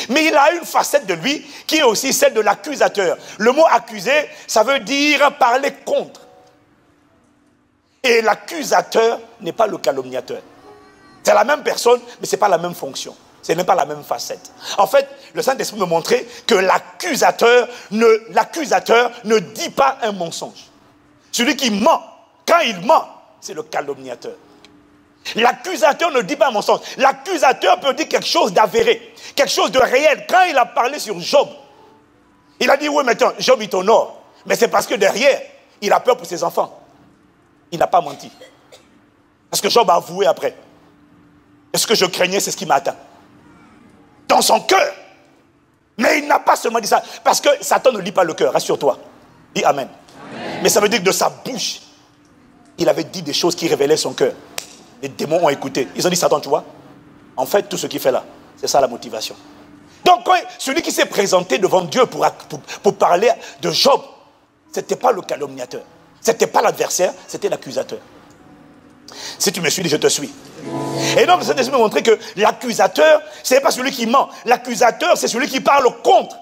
Mais il a une facette de lui qui est aussi celle de l'accusateur. Le mot accuser, ça veut dire parler contre. Et l'accusateur n'est pas le calomniateur. C'est la même personne, mais ce n'est pas la même fonction. Ce n'est pas la même facette. En fait, le Saint-Esprit me montrait que l'accusateur ne dit pas un mensonge. Celui qui ment, quand il ment, c'est le calomniateur. L'accusateur ne dit pas mensonge. L'accusateur peut dire quelque chose d'avéré, quelque chose de réel. Quand il a parlé sur Job, il a dit, oui, maintenant, Job il t'honore. Mais c'est parce que derrière, il a peur pour ses enfants. Il n'a pas menti. Parce que Job a avoué après. Et ce que je craignais, c'est ce qui m'a atteint. Dans son cœur. Mais il n'a pas seulement dit ça. Parce que Satan ne lit pas le cœur, rassure-toi. Dis Amen. Amen. Mais ça veut dire que de sa bouche, il avait dit des choses qui révélaient son cœur. Les démons ont écouté. Ils ont dit, Satan, tu vois, en fait, tout ce qu'il fait là, c'est ça la motivation. Donc, celui qui s'est présenté devant Dieu pour parler de Job, ce n'était pas le calomniateur. Ce n'était pas l'adversaire, c'était l'accusateur. Si tu me suis, je te suis. Et donc, ça me montrer que l'accusateur, ce n'est pas celui qui ment. L'accusateur, c'est celui qui parle contre.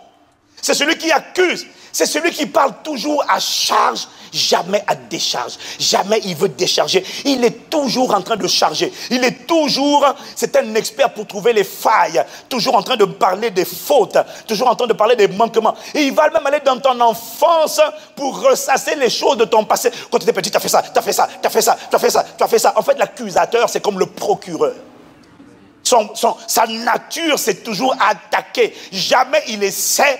C'est celui qui accuse. C'est celui qui parle toujours à charge, jamais à décharge. Jamais il veut décharger. Il est toujours en train de charger. Il est toujours, c'est un expert pour trouver les failles. Toujours en train de parler des fautes. Toujours en train de parler des manquements. Et il va même aller dans ton enfance pour ressasser les choses de ton passé. Quand tu étais petit, tu as fait ça, tu as fait ça, tu as fait ça, tu as fait ça, tu as fait ça. En fait, l'accusateur, c'est comme le procureur. Sa nature, c'est toujours attaquer. Jamais il essaie,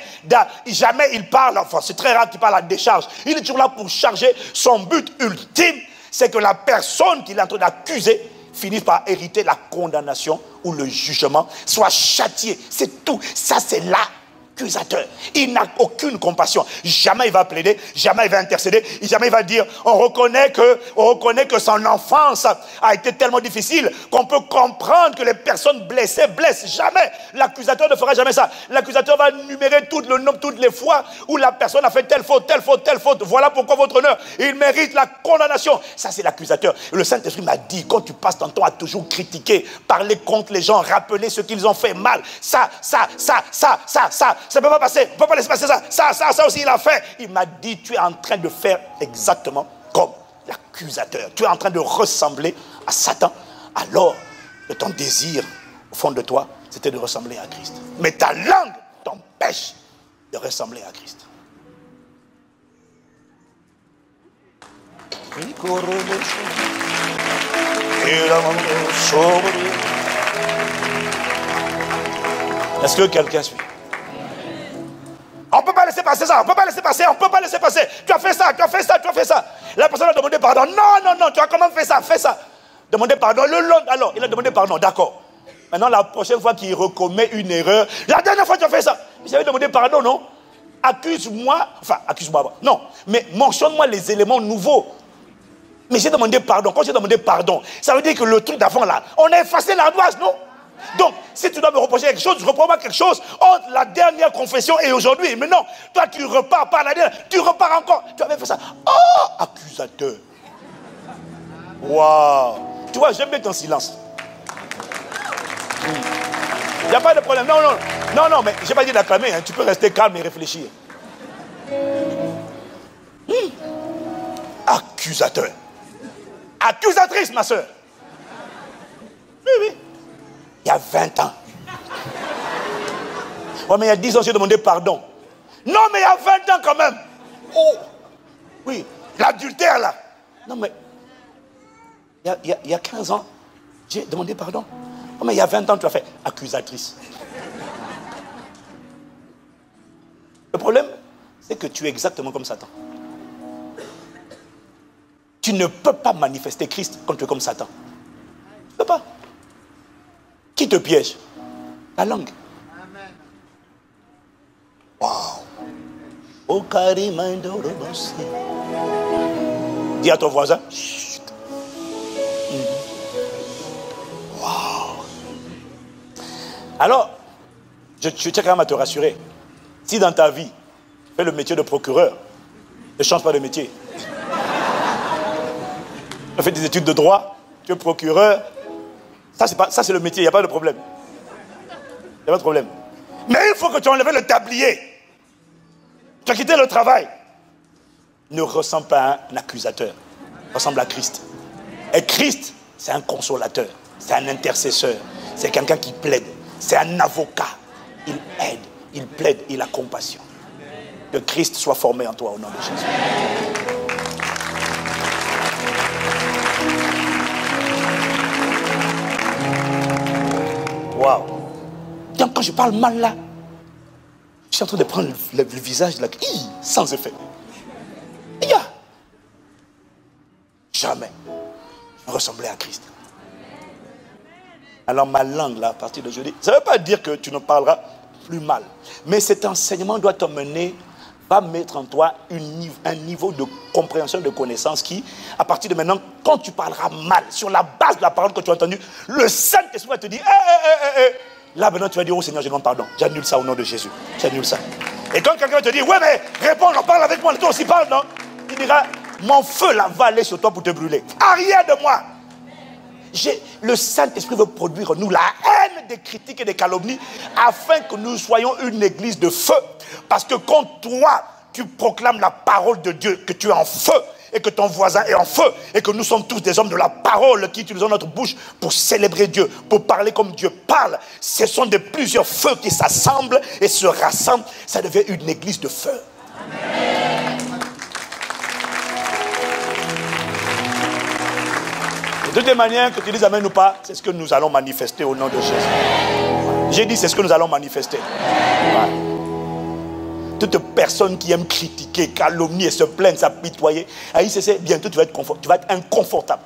jamais il parle, enfin c'est très rare qu'il parle à décharge. Il est toujours là pour charger. Son but ultime, c'est que la personne qu'il est en train d'accuser finisse par hériter la condamnation ou le jugement, soit châtié. C'est tout. Ça, c'est l'accusateur. Il n'a aucune compassion. Jamais il va plaider, jamais il va intercéder, jamais il va dire, on reconnaît que son enfance a été tellement difficile qu'on peut comprendre que les personnes blessées blessent. Jamais. L'accusateur ne fera jamais ça. L'accusateur va numérer tout le nombre, toutes les fois où la personne a fait telle faute, telle faute, telle faute. Voilà pourquoi votre honneur, il mérite la condamnation. Ça, c'est l'accusateur. Le Saint-Esprit m'a dit, quand tu passes ton temps à toujours critiquer, parler contre les gens, rappeler ce qu'ils ont fait mal, ça ne peut pas passer, on ne peut pas laisser passer ça. Ça aussi il a fait. Il m'a dit, tu es en train de faire exactement comme l'accusateur. Tu es en train de ressembler à Satan, alors que ton désir, au fond de toi, c'était de ressembler à Christ. Mais ta langue t'empêche de ressembler à Christ. Est-ce que quelqu'un suit? On ne peut pas laisser passer ça, on ne peut pas laisser passer, on ne peut pas laisser passer. Tu as fait ça, tu as fait ça, tu as fait ça. La personne a demandé pardon. Non, tu as quand même fait ça, fais ça. Demandez pardon. Alors, il a demandé pardon, d'accord. Maintenant, la prochaine fois qu'il recommet une erreur, la dernière fois tu as fait ça, j'avais demandé pardon, non? Accuse-moi, non, mais mentionne-moi les éléments nouveaux. Mais j'ai demandé pardon. Quand j'ai demandé pardon, ça veut dire que le truc d'avant là, on a effacé l'ardoise, non? Donc, si tu dois me reprocher quelque chose, je reprends quelque chose entre la dernière confession et aujourd'hui. Mais non, toi tu repars pas à la dernière, tu repars encore. Tu avais fait ça. Oh, accusateur. Waouh. Tu vois, j'aime bien ton silence. Il n'y a pas de problème. Non, mais je n'ai pas dit d'acclamer. Hein. Tu peux rester calme et réfléchir. Accusateur. Accusatrice, ma soeur. Oui. Il y a 20 ans. Ouais, mais il y a 10 ans, j'ai demandé pardon. Non, mais il y a 20 ans quand même. Oh, oui, l'adultère là. Non, mais il y a 15 ans, j'ai demandé pardon. Non, mais il y a 20 ans, tu as fait accusatrice. Le problème, c'est que tu es exactement comme Satan. Tu ne peux pas manifester Christ quand tu es comme Satan. Tu ne peux pas. Qui te piège? La langue. Amen. Wow. Dis à ton voisin. Chut. Wow. Alors, je tiens quand même à te rassurer. Si dans ta vie, tu fais le métier de procureur, ne change pas de métier. Tu fais des études de droit, tu es procureur. Ça, c'est le métier, il n'y a pas de problème. Il n'y a pas de problème. Mais il faut que tu enlèves le tablier. Tu as quitté le travail. Ne ressemble pas à un accusateur. Ressemble à Christ. Et Christ, c'est un consolateur. C'est un intercesseur. C'est quelqu'un qui plaide. C'est un avocat. Il aide, il plaide, il a compassion. Que Christ soit formé en toi au nom de Jésus. je parle mal là, je suis en train de prendre le visage de la... sans effet. Jamais je ressemblais à Christ. Alors ma langue là, à partir de jeudi, ça ne veut pas dire que tu ne parleras plus mal. Mais cet enseignement doit t'emmener, va mettre en toi un niveau de compréhension, de connaissance qui, à partir de maintenant, quand tu parleras mal, sur la base de la parole que tu as entendue, le Saint-Esprit va te dire, là maintenant tu vas dire, oh Seigneur, je demande pardon. J'annule ça au nom de Jésus. J'annule ça. Et quand quelqu'un va te dire, ouais mais réponds, on parle avec moi, toi aussi parle, non? Il dira, mon feu là va aller sur toi pour te brûler. Arrière de moi. Le Saint-Esprit veut produire en nous la haine des critiques et des calomnies afin que nous soyons une église de feu. Parce que quand toi, tu proclames la parole de Dieu, que tu es en feu et que ton voisin est en feu et que nous sommes tous des hommes de la parole qui utilisons notre bouche pour célébrer Dieu, pour parler comme Dieu parle. Ce sont de plusieurs feux qui s'assemblent et se rassemblent. Ça devient une église de feu. Amen. De toutes les manières, que tu dises amen ou pas, c'est ce que nous allons manifester au nom de Jésus. J'ai dit c'est ce que nous allons manifester. Ouais. Toute personne qui aime critiquer, calomnier, se plaindre, s'apitoyer, bientôt tu vas être inconfortable.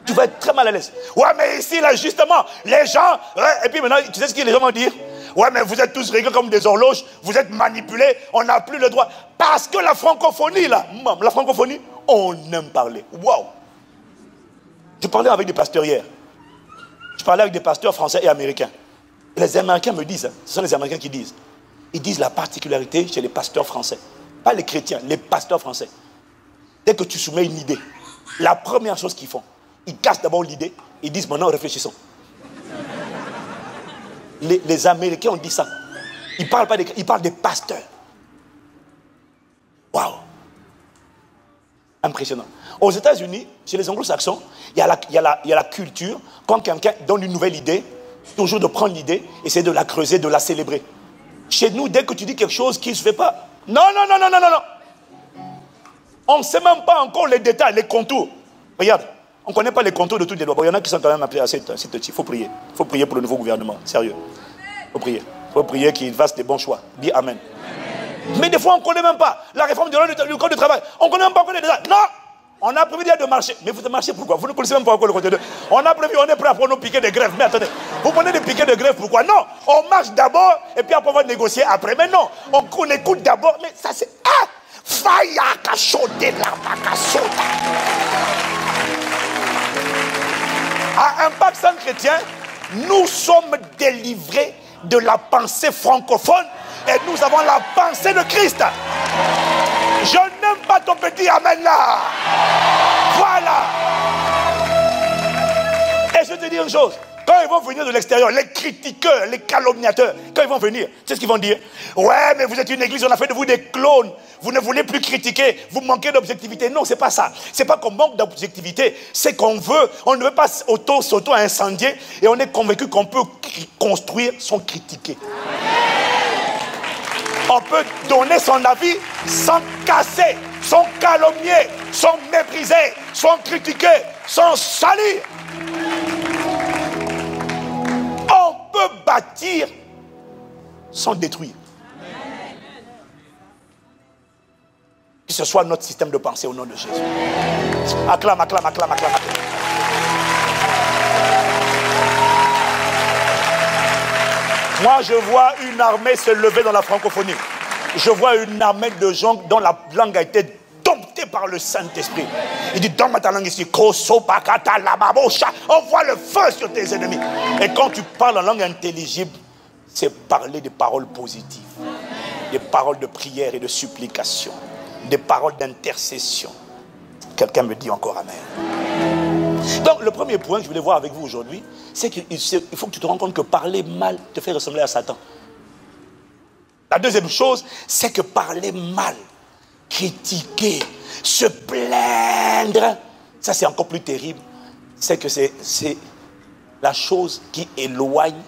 Tu vas être très mal à l'aise. Ouais, mais ici, là, justement, les gens... Ouais, et puis maintenant, tu sais ce que les gens vont dire? Ouais, mais vous êtes tous réglés comme des horloges, vous êtes manipulés, on n'a plus le droit. Parce que la francophonie, là, on aime parler. Waouh! Je parlais avec des pasteurs hier. Je parlais avec des pasteurs français et américains. Et les Américains me disent, ce sont les Américains qui disent. Ils disent la particularité chez les pasteurs français. Pas les chrétiens, les pasteurs français. Dès que tu soumets une idée, la première chose qu'ils font, ils cassent d'abord l'idée, ils disent maintenant réfléchissons. Les Américains ont dit ça. Ils parlent pas ils parlent des pasteurs. Waouh! Impressionnant. Aux États-Unis, chez les anglo-saxons, il y a la culture, quand quelqu'un donne une nouvelle idée, toujours de prendre l'idée, essayer de la creuser, de la célébrer. Chez nous, dès que tu dis quelque chose qui ne se fait pas, non. On ne sait même pas encore les détails, les contours. Regarde, on ne connaît pas les contours de toutes les lois. Bon, il y en a qui sont quand même appelés à cette il faut prier. Il faut prier pour le nouveau gouvernement, sérieux. Il faut prier. Il faut prier qu'il fasse des bons choix. Dis Amen. Mais des fois, on ne connaît même pas la réforme du code du travail. On ne connaît même pas encore les détails. Non! On a prévu de marcher. Mais vous marchez pourquoi? Vous ne connaissez même pas encore le contenu. On a prévu, on est prêt à prendre nos piquets de grève. Mais attendez, vous prenez des piquets de grève pourquoi? Non, on marche d'abord et puis après on va négocier après. Mais non, on écoute d'abord. Mais ça c'est... À Impact Centre Chrétien, nous sommes délivrés de la pensée francophone et nous avons la pensée de Christ. Je n'aime pas ton petit amen là. Voilà. Et je te dis une chose. Quand ils vont venir de l'extérieur, les critiqueurs, les calomniateurs, quand ils vont venir, tu sais ce qu'ils vont dire? Ouais, mais vous êtes une église, on a fait de vous des clones. Vous ne voulez plus critiquer, vous manquez d'objectivité. Non, c'est pas ça. C'est pas qu'on manque d'objectivité. C'est qu'on veut, on ne veut pas s'auto-incendier et on est convaincu qu'on peut construire sans critiquer. On peut donner son avis sans casser, sans calomnier, sans mépriser, sans critiquer, sans salir. On peut bâtir sans détruire. Que ce soit notre système de pensée au nom de Jésus. Acclame, acclame, acclame, acclame, acclame. Moi, je vois une armée se lever dans la francophonie. Je vois une armée de gens dont la langue a été domptée par le Saint-Esprit. Il dit, donne-moi ta langue ici. On voit le feu sur tes ennemis. Et quand tu parles en langue intelligible, c'est parler des paroles positives. Des paroles de prière et de supplication. Des paroles d'intercession. Quelqu'un me dit encore amen. Donc, le premier point que je voulais voir avec vous aujourd'hui, c'est qu'il faut que tu te rends compte que parler mal te fait ressembler à Satan. La deuxième chose, c'est que parler mal, critiquer, se plaindre, ça c'est encore plus terrible. C'est que c'est la chose qui éloigne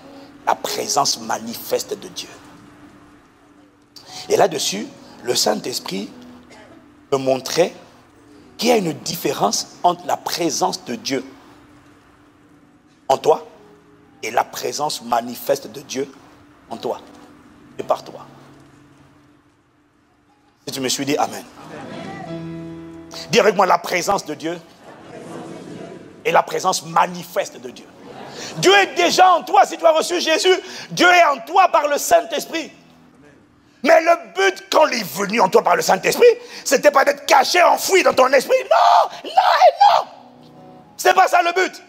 la présence manifeste de Dieu. Et là-dessus, le Saint-Esprit me montrait qu'il y a une différence entre la présence de Dieu en toi et la présence manifeste de Dieu en toi et par toi. Si tu me suis, dis Amen. Dis avec moi la présence de Dieu et la présence manifeste de Dieu. Dieu est déjà en toi. Si tu as reçu Jésus, Dieu est en toi par le Saint-Esprit. Mais le but, quand il est venu en toi par le Saint-Esprit, c'était pas d'être caché, enfoui dans ton esprit. Non, non et non. C'est pas ça le but.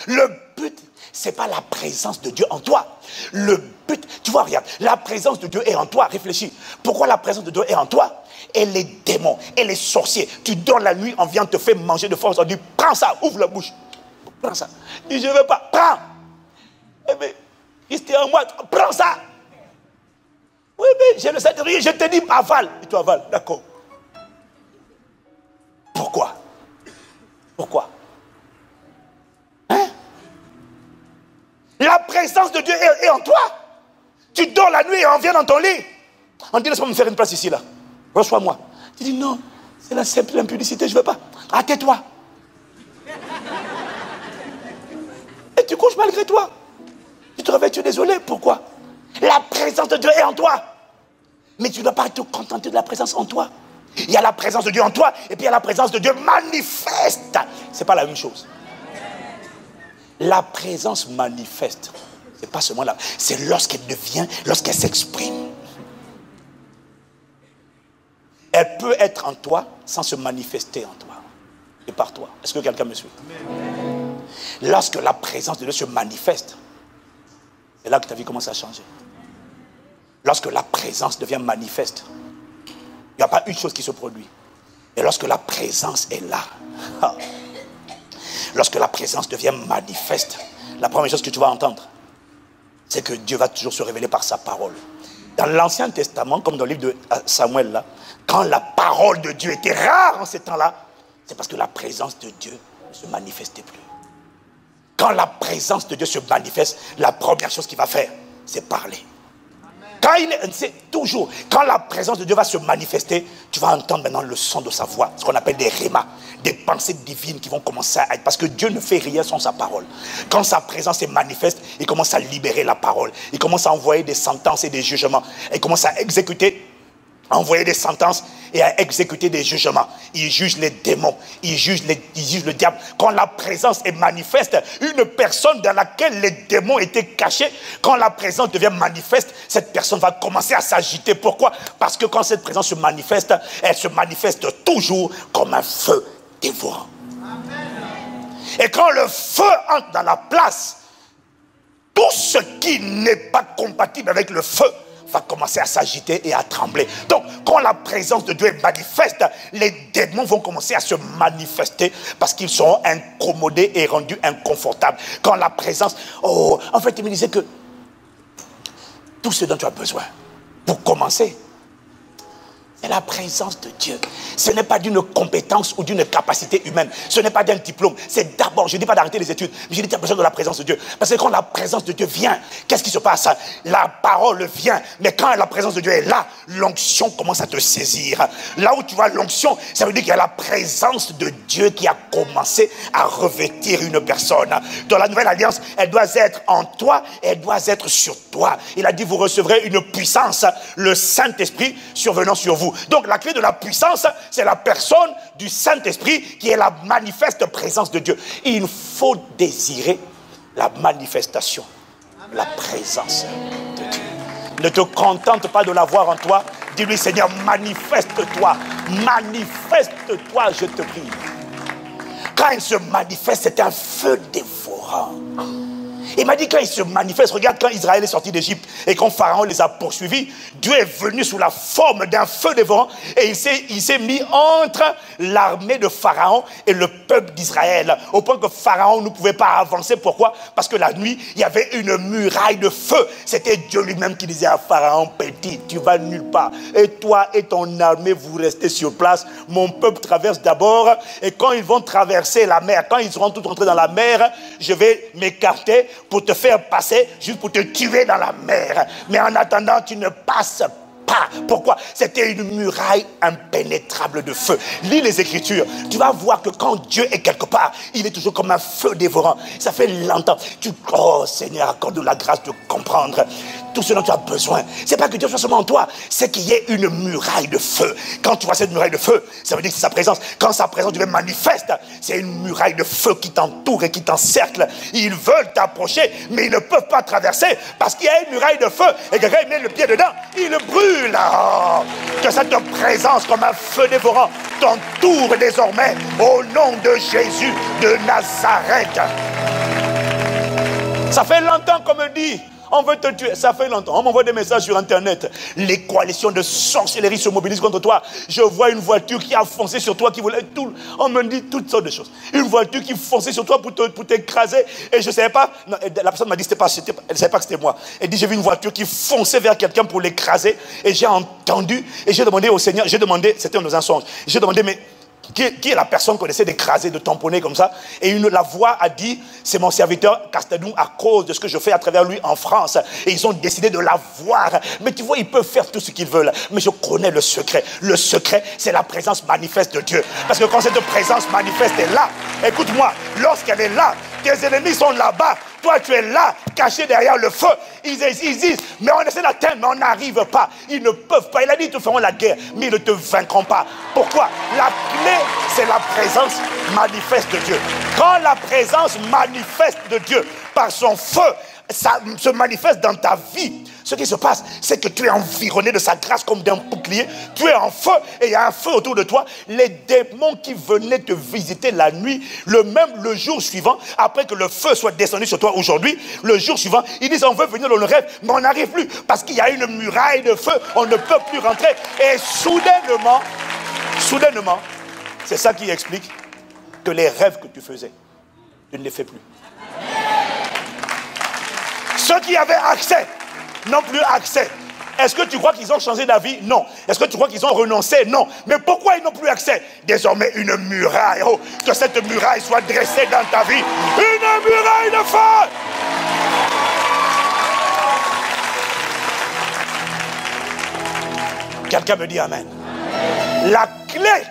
Le but, c'est pas la présence de Dieu en toi. Le but, tu vois, regarde, la présence de Dieu est en toi. Réfléchis. Pourquoi la présence de Dieu est en toi? Et les démons, et les sorciers, tu dors la nuit, on vient te faire manger de force, on dit, prends ça, ouvre la bouche. Prends ça. Dis, je ne veux pas, prends. Eh bien, Christ est en moi, prends ça. Oui, mais j'ai le Saint-Esprit, je te dis, avale. Et tu avales, d'accord. Pourquoi? Pourquoi? Hein? La présence de Dieu est en toi. Tu dors la nuit et on vient dans ton lit. On dit, laisse-moi me faire une place ici, là. Reçois-moi. Tu dis, non, c'est la simple impudicité, je ne veux pas. Ah, tais-toi. Et tu couches malgré toi. Tu te réveilles, tu es désolé. Pourquoi? La présence de Dieu est en toi. Mais tu ne dois pas te contenter de la présence en toi. Il y a la présence de Dieu en toi, et puis il y a la présence de Dieu manifeste. Ce n'est pas la même chose. La présence manifeste, ce n'est pas seulement là. C'est lorsqu'elle devient, lorsqu'elle s'exprime. Elle peut être en toi sans se manifester en toi et par toi. Est-ce que quelqu'un me suit? Lorsque la présence de Dieu se manifeste, c'est là que ta vie commence à changer. Lorsque la présence devient manifeste, il n'y a pas une chose qui se produit. Et lorsque la présence est là, lorsque la présence devient manifeste, la première chose que tu vas entendre, c'est que Dieu va toujours se révéler par sa parole. Dans l'Ancien Testament, comme dans le livre de Samuel, là, quand la parole de Dieu était rare en ces temps-là, c'est parce que la présence de Dieu ne se manifestait plus. Quand la présence de Dieu se manifeste, la première chose qu'il va faire, c'est parler. C'est toujours, quand la présence de Dieu va se manifester, tu vas entendre maintenant le son de sa voix, ce qu'on appelle des rémas, des pensées divines qui vont commencer à être, parce que Dieu ne fait rien sans sa parole. Quand sa présence est manifeste, il commence à libérer la parole, il commence à envoyer des sentences et des jugements, il commence à exécuter, à envoyer des sentences et à exécuter des jugements. Il juge les démons, il juge le diable. Quand la présence est manifeste, une personne dans laquelle les démons étaient cachés, quand la présence devient manifeste, cette personne va commencer à s'agiter. Pourquoi? Parce que quand cette présence se manifeste, elle se manifeste toujours comme un feu dévorant. Et quand le feu entre dans la place, tout ce qui n'est pas compatible avec le feu va commencer à s'agiter et à trembler. Donc, quand la présence de Dieu est manifeste, les démons vont commencer à se manifester parce qu'ils seront incommodés et rendus inconfortables. Quand la présence... Oh, en fait, il me disait que tout ce dont tu as besoin, pour commencer, c'est la présence de Dieu. Ce n'est pas d'une compétence ou d'une capacité humaine. Ce n'est pas d'un diplôme. C'est d'abord, je ne dis pas d'arrêter les études, mais je dis que tu as besoin de la présence de Dieu. Parce que quand la présence de Dieu vient, qu'est-ce qui se passe? La parole vient, mais quand la présence de Dieu est là, l'onction commence à te saisir. Là où tu vois l'onction, ça veut dire qu'il y a la présence de Dieu qui a commencé à revêtir une personne. Dans la nouvelle alliance, elle doit être en toi et elle doit être sur toi. Il a dit, vous recevrez une puissance, le Saint-Esprit survenant sur vous. Donc la clé de la puissance, c'est la personne du Saint-Esprit qui est la manifeste présence de Dieu. Il faut désirer la manifestation, la présence de Dieu. Ne te contente pas de l'avoir en toi. Dis-lui, Seigneur, manifeste-toi. Manifeste-toi, je te prie. Quand il se manifeste, c'est un feu dévorant. Il m'a dit quand il se manifeste, regarde quand Israël est sorti d'Égypte et quand Pharaon les a poursuivis, Dieu est venu sous la forme d'un feu dévorant et il s'est mis entre l'armée de Pharaon et le peuple d'Israël. Au point que Pharaon ne pouvait pas avancer. Pourquoi? Parce que la nuit, il y avait une muraille de feu. C'était Dieu lui-même qui disait à Pharaon, petit, tu vas nulle part. Et toi et ton armée, vous restez sur place. Mon peuple traverse d'abord et quand ils vont traverser la mer, quand ils seront tous rentrés dans la mer, je vais m'écarter pour te faire passer, juste pour te tuer dans la mer. Mais en attendant, tu ne passes pas. Pourquoi? C'était une muraille impénétrable de feu. Lis les Écritures. Tu vas voir que quand Dieu est quelque part, il est toujours comme un feu dévorant. Ça fait longtemps. Oh Seigneur, accorde-nous la grâce de comprendre. tout ce dont tu as besoin. C'est pas que Dieu soit seulement en toi, c'est qu'il y ait une muraille de feu. Quand tu vois cette muraille de feu, ça veut dire que c'est sa présence. Quand sa présence devient manifeste, c'est une muraille de feu qui t'entoure et qui t'encercle. Ils veulent t'approcher, mais ils ne peuvent pas traverser parce qu'il y a une muraille de feu et quelqu'un met le pied dedans, il brûle. Oh, que cette présence comme un feu dévorant t'entoure désormais au nom de Jésus de Nazareth. Ça fait longtemps qu'on me dit, on veut te tuer. Ça fait longtemps. On m'envoie des messages sur Internet. Les coalitions de sorcellerie se mobilisent contre toi. Je vois une voiture qui a foncé sur toi, qui voulait tout. On me dit toutes sortes de choses. Une voiture qui fonçait sur toi pour t'écraser. Et je ne savais pas. Non, la personne m'a dit elle ne savait pas que c'était moi. Elle dit j'ai vu une voiture qui fonçait vers quelqu'un pour l'écraser. Et j'ai entendu. Et j'ai demandé au Seigneur. J'ai demandé, c'était dans un songe. J'ai demandé, mais qui est la personne qu'on essaie d'écraser, de tamponner comme ça? Et la voix a dit, c'est mon serviteur Castadoum à cause de ce que je fais à travers lui en France. Et ils ont décidé de l'avoir. Mais tu vois, ils peuvent faire tout ce qu'ils veulent. Mais je connais le secret. Le secret, c'est la présence manifeste de Dieu. Parce que quand cette présence manifeste est là, écoute-moi, lorsqu'elle est là, tes ennemis sont là-bas. Toi, tu es là, caché derrière le feu. Ils disent, mais on essaie d'atteindre, mais on n'arrive pas. Ils ne peuvent pas. Il a dit, ils te feront la guerre, mais ils ne te vaincront pas. Pourquoi? La clé, c'est la présence manifeste de Dieu. Quand la présence manifeste de Dieu, par son feu, ça se manifeste dans ta vie. Ce qui se passe, c'est que tu es environné de sa grâce comme d'un bouclier. Tu es en feu et il y a un feu autour de toi. Les démons qui venaient te visiter la nuit, le jour suivant, après que le feu soit descendu sur toi aujourd'hui, le jour suivant, ils disent on veut venir dans le rêve, mais on n'arrive plus parce qu'il y a une muraille de feu, on ne peut plus rentrer. Et soudainement, c'est ça qui explique que les rêves que tu faisais, tu ne les fais plus. Ceux qui avaient accès n'ont plus accès. Est-ce que tu crois qu'ils ont changé d'avis? Non. Est-ce que tu crois qu'ils ont renoncé? Non. Mais pourquoi ils n'ont plus accès? Désormais, une muraille. Oh, que cette muraille soit dressée dans ta vie. Une muraille de feu. Quelqu'un me dit amen. La clé,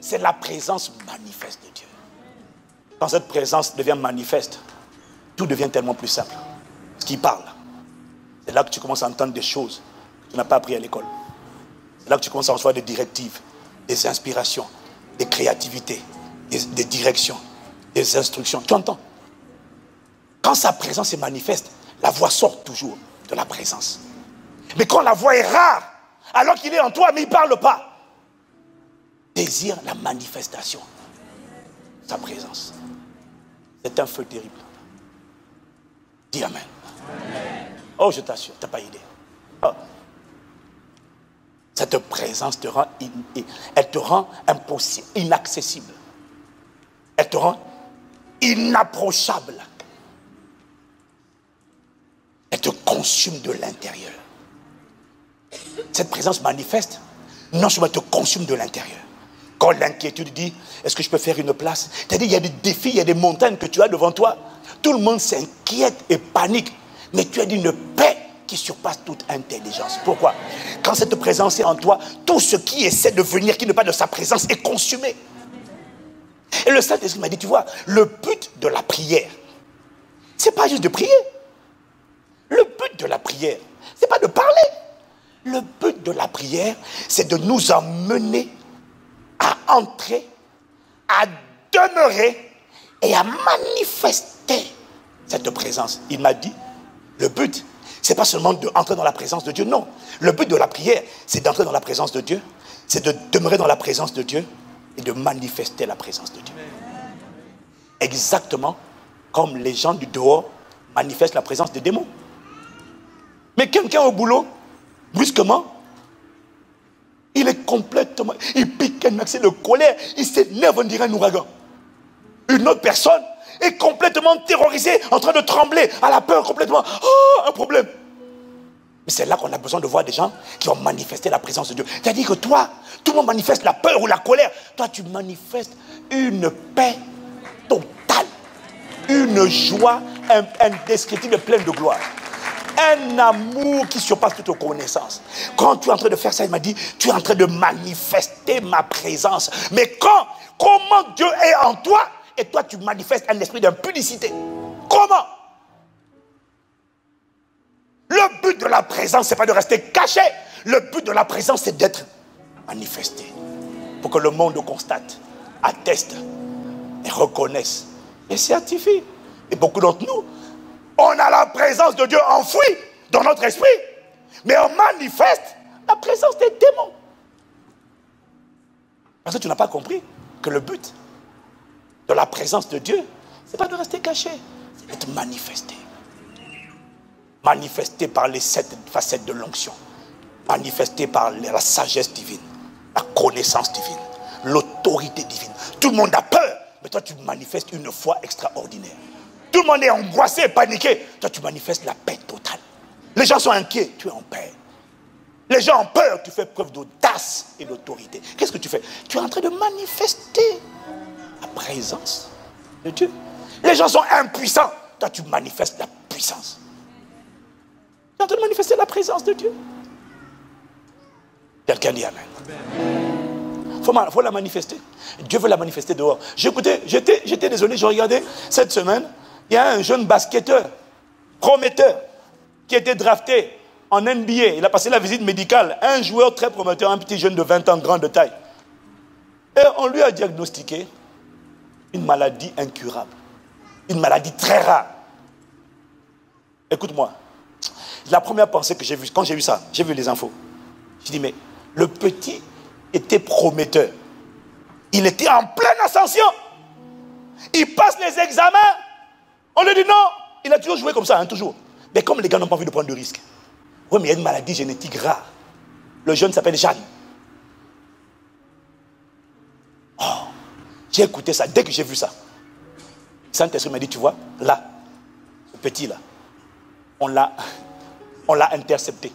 c'est la présence manifeste de Dieu. Quand cette présence devient manifeste, tout devient tellement plus simple. Ce qui parle, c'est là que tu commences à entendre des choses que tu n'as pas appris à l'école. C'est là que tu commences à recevoir des directives, des inspirations, des créativités, des directions, des instructions. Tu entends? Quand sa présence est manifeste, la voix sort toujours de la présence. Mais quand la voix est rare, alors qu'il est en toi, mais il ne parle pas, désire la manifestation de sa présence. C'est un feu terrible. Dis amen. Oh, je t'assure, tu n'as pas idée. Oh. Cette présence te rend, elle te rend impossible, inaccessible. Elle te rend inapprochable. Elle te consume de l'intérieur. Cette présence manifeste, non seulement te consume de l'intérieur. Quand l'inquiétude dit, est-ce que je peux faire une place? C'est-à-dire, il y a des défis, il y a des montagnes que tu as devant toi. Tout le monde s'inquiète et panique. Mais tu as d'une paix qui surpasse toute intelligence. Pourquoi? Quand cette présence est en toi, tout ce qui essaie de venir, qui n'est pas de sa présence, est consumé. Et le Saint-Esprit m'a dit, tu vois, le but de la prière, c'est pas juste de prier. Le but de la prière, c'est pas de parler. Le but de la prière, c'est de nous emmener à entrer, à demeurer et à manifester cette présence. Il m'a dit, le but, c'est pas seulement d'entrer dans la présence de Dieu, non. Le but de la prière, c'est d'entrer dans la présence de Dieu, c'est de demeurer dans la présence de Dieu et de manifester la présence de Dieu. Exactement comme les gens du dehors manifestent la présence des démons. Mais quelqu'un au boulot, brusquement, il est complètement, il pique un accès de colère, il s'énerve, on dirait un ouragan. Une autre personne est complètement terrorisée, en train de trembler, à la peur complètement. Oh, un problème. Mais c'est là qu'on a besoin de voir des gens qui ont manifesté la présence de Dieu. C'est-à-dire que toi, tout le monde manifeste la peur ou la colère. Toi, tu manifestes une paix totale, une joie indescriptible, pleine de gloire. Un amour qui surpasse toute connaissance. Quand tu es en train de faire ça, il m'a dit, tu es en train de manifester ma présence. Mais comment Dieu est en toi et toi tu manifestes un esprit d'impudicité? Comment? Le but de la présence, ce n'est pas de rester caché. Le but de la présence, c'est d'être manifesté. Pour que le monde constate, atteste, et reconnaisse, et certifie. Et beaucoup d'entre nous, on a la présence de Dieu enfouie dans notre esprit. Mais on manifeste la présence des démons. Parce que tu n'as pas compris que le but de la présence de Dieu, ce n'est pas de rester caché, c'est d'être manifesté. Manifesté par les 7 facettes de l'onction. Manifesté par la sagesse divine, la connaissance divine, l'autorité divine. Tout le monde a peur, mais toi tu manifestes une foi extraordinaire. Tout le monde est angoissé, paniqué. Toi tu manifestes la paix totale. Les gens sont inquiets, tu es en paix. Les gens ont peur, tu fais preuve d'audace et d'autorité. Qu'est-ce que tu fais? Tu es en train de manifester la présence de Dieu. Les gens sont impuissants, toi tu manifestes la puissance. Tu es en train de manifester la présence de Dieu. Quelqu'un dit Amen. Il faut la manifester. Dieu veut la manifester dehors. J'étais désolé, je regardais cette semaine, il y a un jeune basketteur, prometteur, qui était drafté en NBA. Il a passé la visite médicale. Un joueur très prometteur, un petit jeune de 20 ans, grand de taille. Et on lui a diagnostiqué une maladie incurable. Une maladie très rare. Écoute-moi. La première pensée que j'ai vue, quand j'ai vu ça, j'ai vu les infos. Je dis, mais le petit était prometteur. Il était en pleine ascension. Il passe les examens. On lui dit non. Il a toujours joué comme ça, hein, toujours. Mais comme les gars n'ont pas envie de prendre de risques. Oui, mais il y a une maladie génétique rare. Le jeune s'appelle Jeanne. Oh, j'ai écouté ça. Dès que j'ai vu ça, Saint-Esprit m'a dit, tu vois, là, ce petit-là, on l'a intercepté.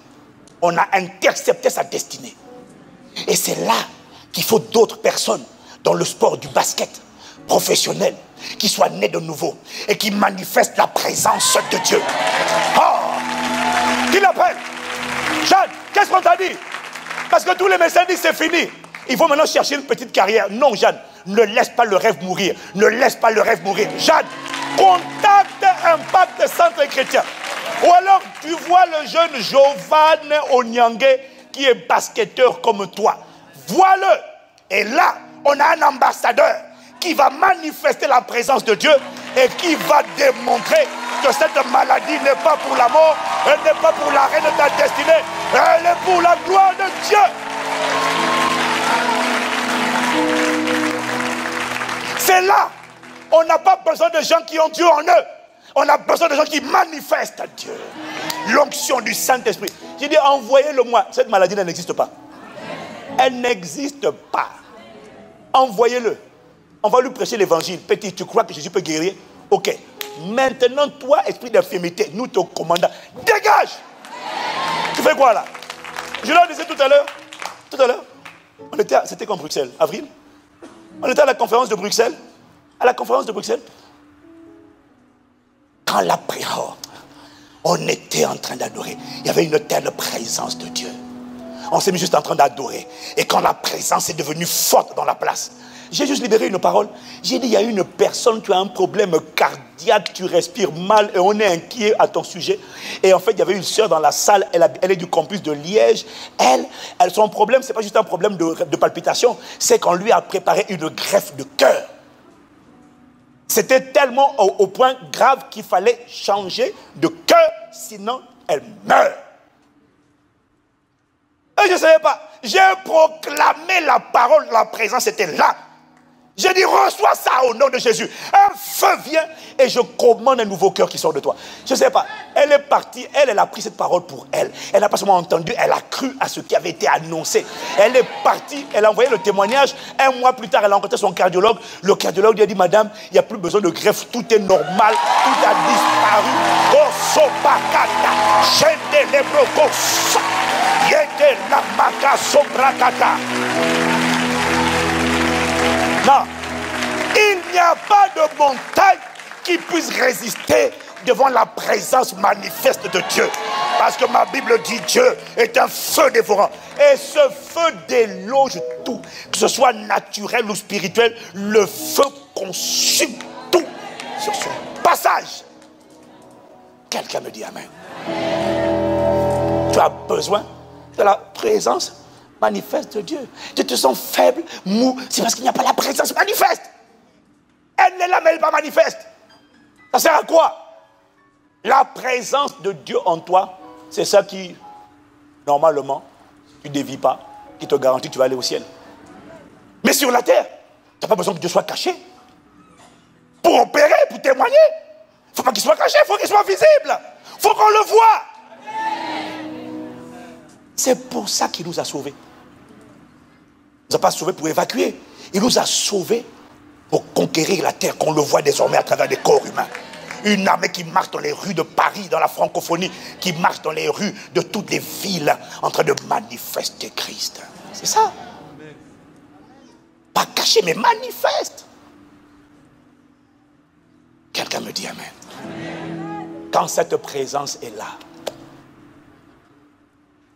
On a intercepté sa destinée. Et c'est là qu'il faut d'autres personnes dans le sport du basket professionnel qui soient nées de nouveau et qui manifestent la présence de Dieu. Oh, qui l'appelle? Jeanne, qu'est-ce qu'on t'a dit? Parce que tous les médecins disent c'est fini. Il faut maintenant chercher une petite carrière. Non, Jeanne, ne laisse pas le rêve mourir. Ne laisse pas le rêve mourir. Jeanne, contacte Impact Centre Chrétien. Ou alors tu vois le jeune Jovan Onyangue qui est basketteur comme toi. Vois-le. Et là, on a un ambassadeur qui va manifester la présence de Dieu et qui va démontrer que cette maladie n'est pas pour la mort, elle n'est pas pour l'arrêt de ta destinée, elle est pour la gloire de Dieu. C'est là, on n'a pas besoin de gens qui ont Dieu en eux. On a besoin de gens qui manifestent Dieu. L'onction du Saint-Esprit. J'ai dit, envoyez-le-moi. Cette maladie n'existe pas. Elle n'existe pas. Envoyez-le. On va lui prêcher l'évangile. Petit, tu crois que Jésus peut guérir? Ok. Maintenant, toi, esprit d'infirmité, nous te commandons. Dégage! Tu fais quoi là? Je leur disais tout à l'heure. C'était comme Bruxelles, avril. On était à la conférence de Bruxelles. À la conférence de Bruxelles. Quand la prière, on était en train d'adorer. Il y avait une telle présence de Dieu. On s'est mis juste en train d'adorer. Et quand la présence est devenue forte dans la place, j'ai juste libéré une parole. J'ai dit, il y a une personne, tu as un problème cardiaque, tu respires mal et on est inquiet à ton sujet. Et en fait, il y avait une sœur dans la salle, elle est du campus de Liège. Son problème, ce n'est pas juste un problème de palpitation, c'est qu'on lui a préparé une greffe de cœur. C'était tellement au point grave qu'il fallait changer de cœur, sinon elle meurt. Et je ne savais pas. J'ai proclamé la parole, la présence était là. J'ai dit, reçois ça au nom de Jésus. Un feu vient et je commande un nouveau cœur qui sort de toi. Je ne sais pas. Elle est partie, elle a pris cette parole pour elle. Elle n'a pas seulement entendu, elle a cru à ce qui avait été annoncé. Elle est partie, elle a envoyé le témoignage. Un mois plus tard, elle a rencontré son cardiologue. Le cardiologue lui a dit, madame, il n'y a plus besoin de greffe, tout est normal, tout a disparu. Osopakata, chende les brocos, yete la maka sobrakata. Non, il n'y a pas de montagne qui puisse résister devant la présence manifeste de Dieu. Parce que ma Bible dit Dieu est un feu dévorant. Et ce feu déloge tout. Que ce soit naturel ou spirituel, le feu consume tout sur son passage. Quelqu'un me dit Amen. Tu as besoin de la présence manifeste de Dieu. Tu te sens faible, mou, c'est parce qu'il n'y a pas la présence manifeste. Elle est là, mais elle n'est pas manifeste. Ça sert à quoi? La présence de Dieu en toi, c'est ça qui, normalement, tu ne dévies pas, qui te garantit que tu vas aller au ciel. Mais sur la terre, tu n'as pas besoin que Dieu soit caché. Pour opérer, pour témoigner, il ne faut pas qu'il soit caché, il faut qu'il soit visible. Il faut qu'on le voie. C'est pour ça qu'il nous a sauvés. Il ne nous a pas sauvés pour évacuer. Il nous a sauvés pour conquérir la terre, qu'on le voit désormais à travers des corps humains. Une armée qui marche dans les rues de Paris, dans la francophonie, qui marche dans les rues de toutes les villes, en train de manifester Christ. C'est ça. Pas caché, mais manifeste. Quelqu'un me dit amen. Quand cette présence est là,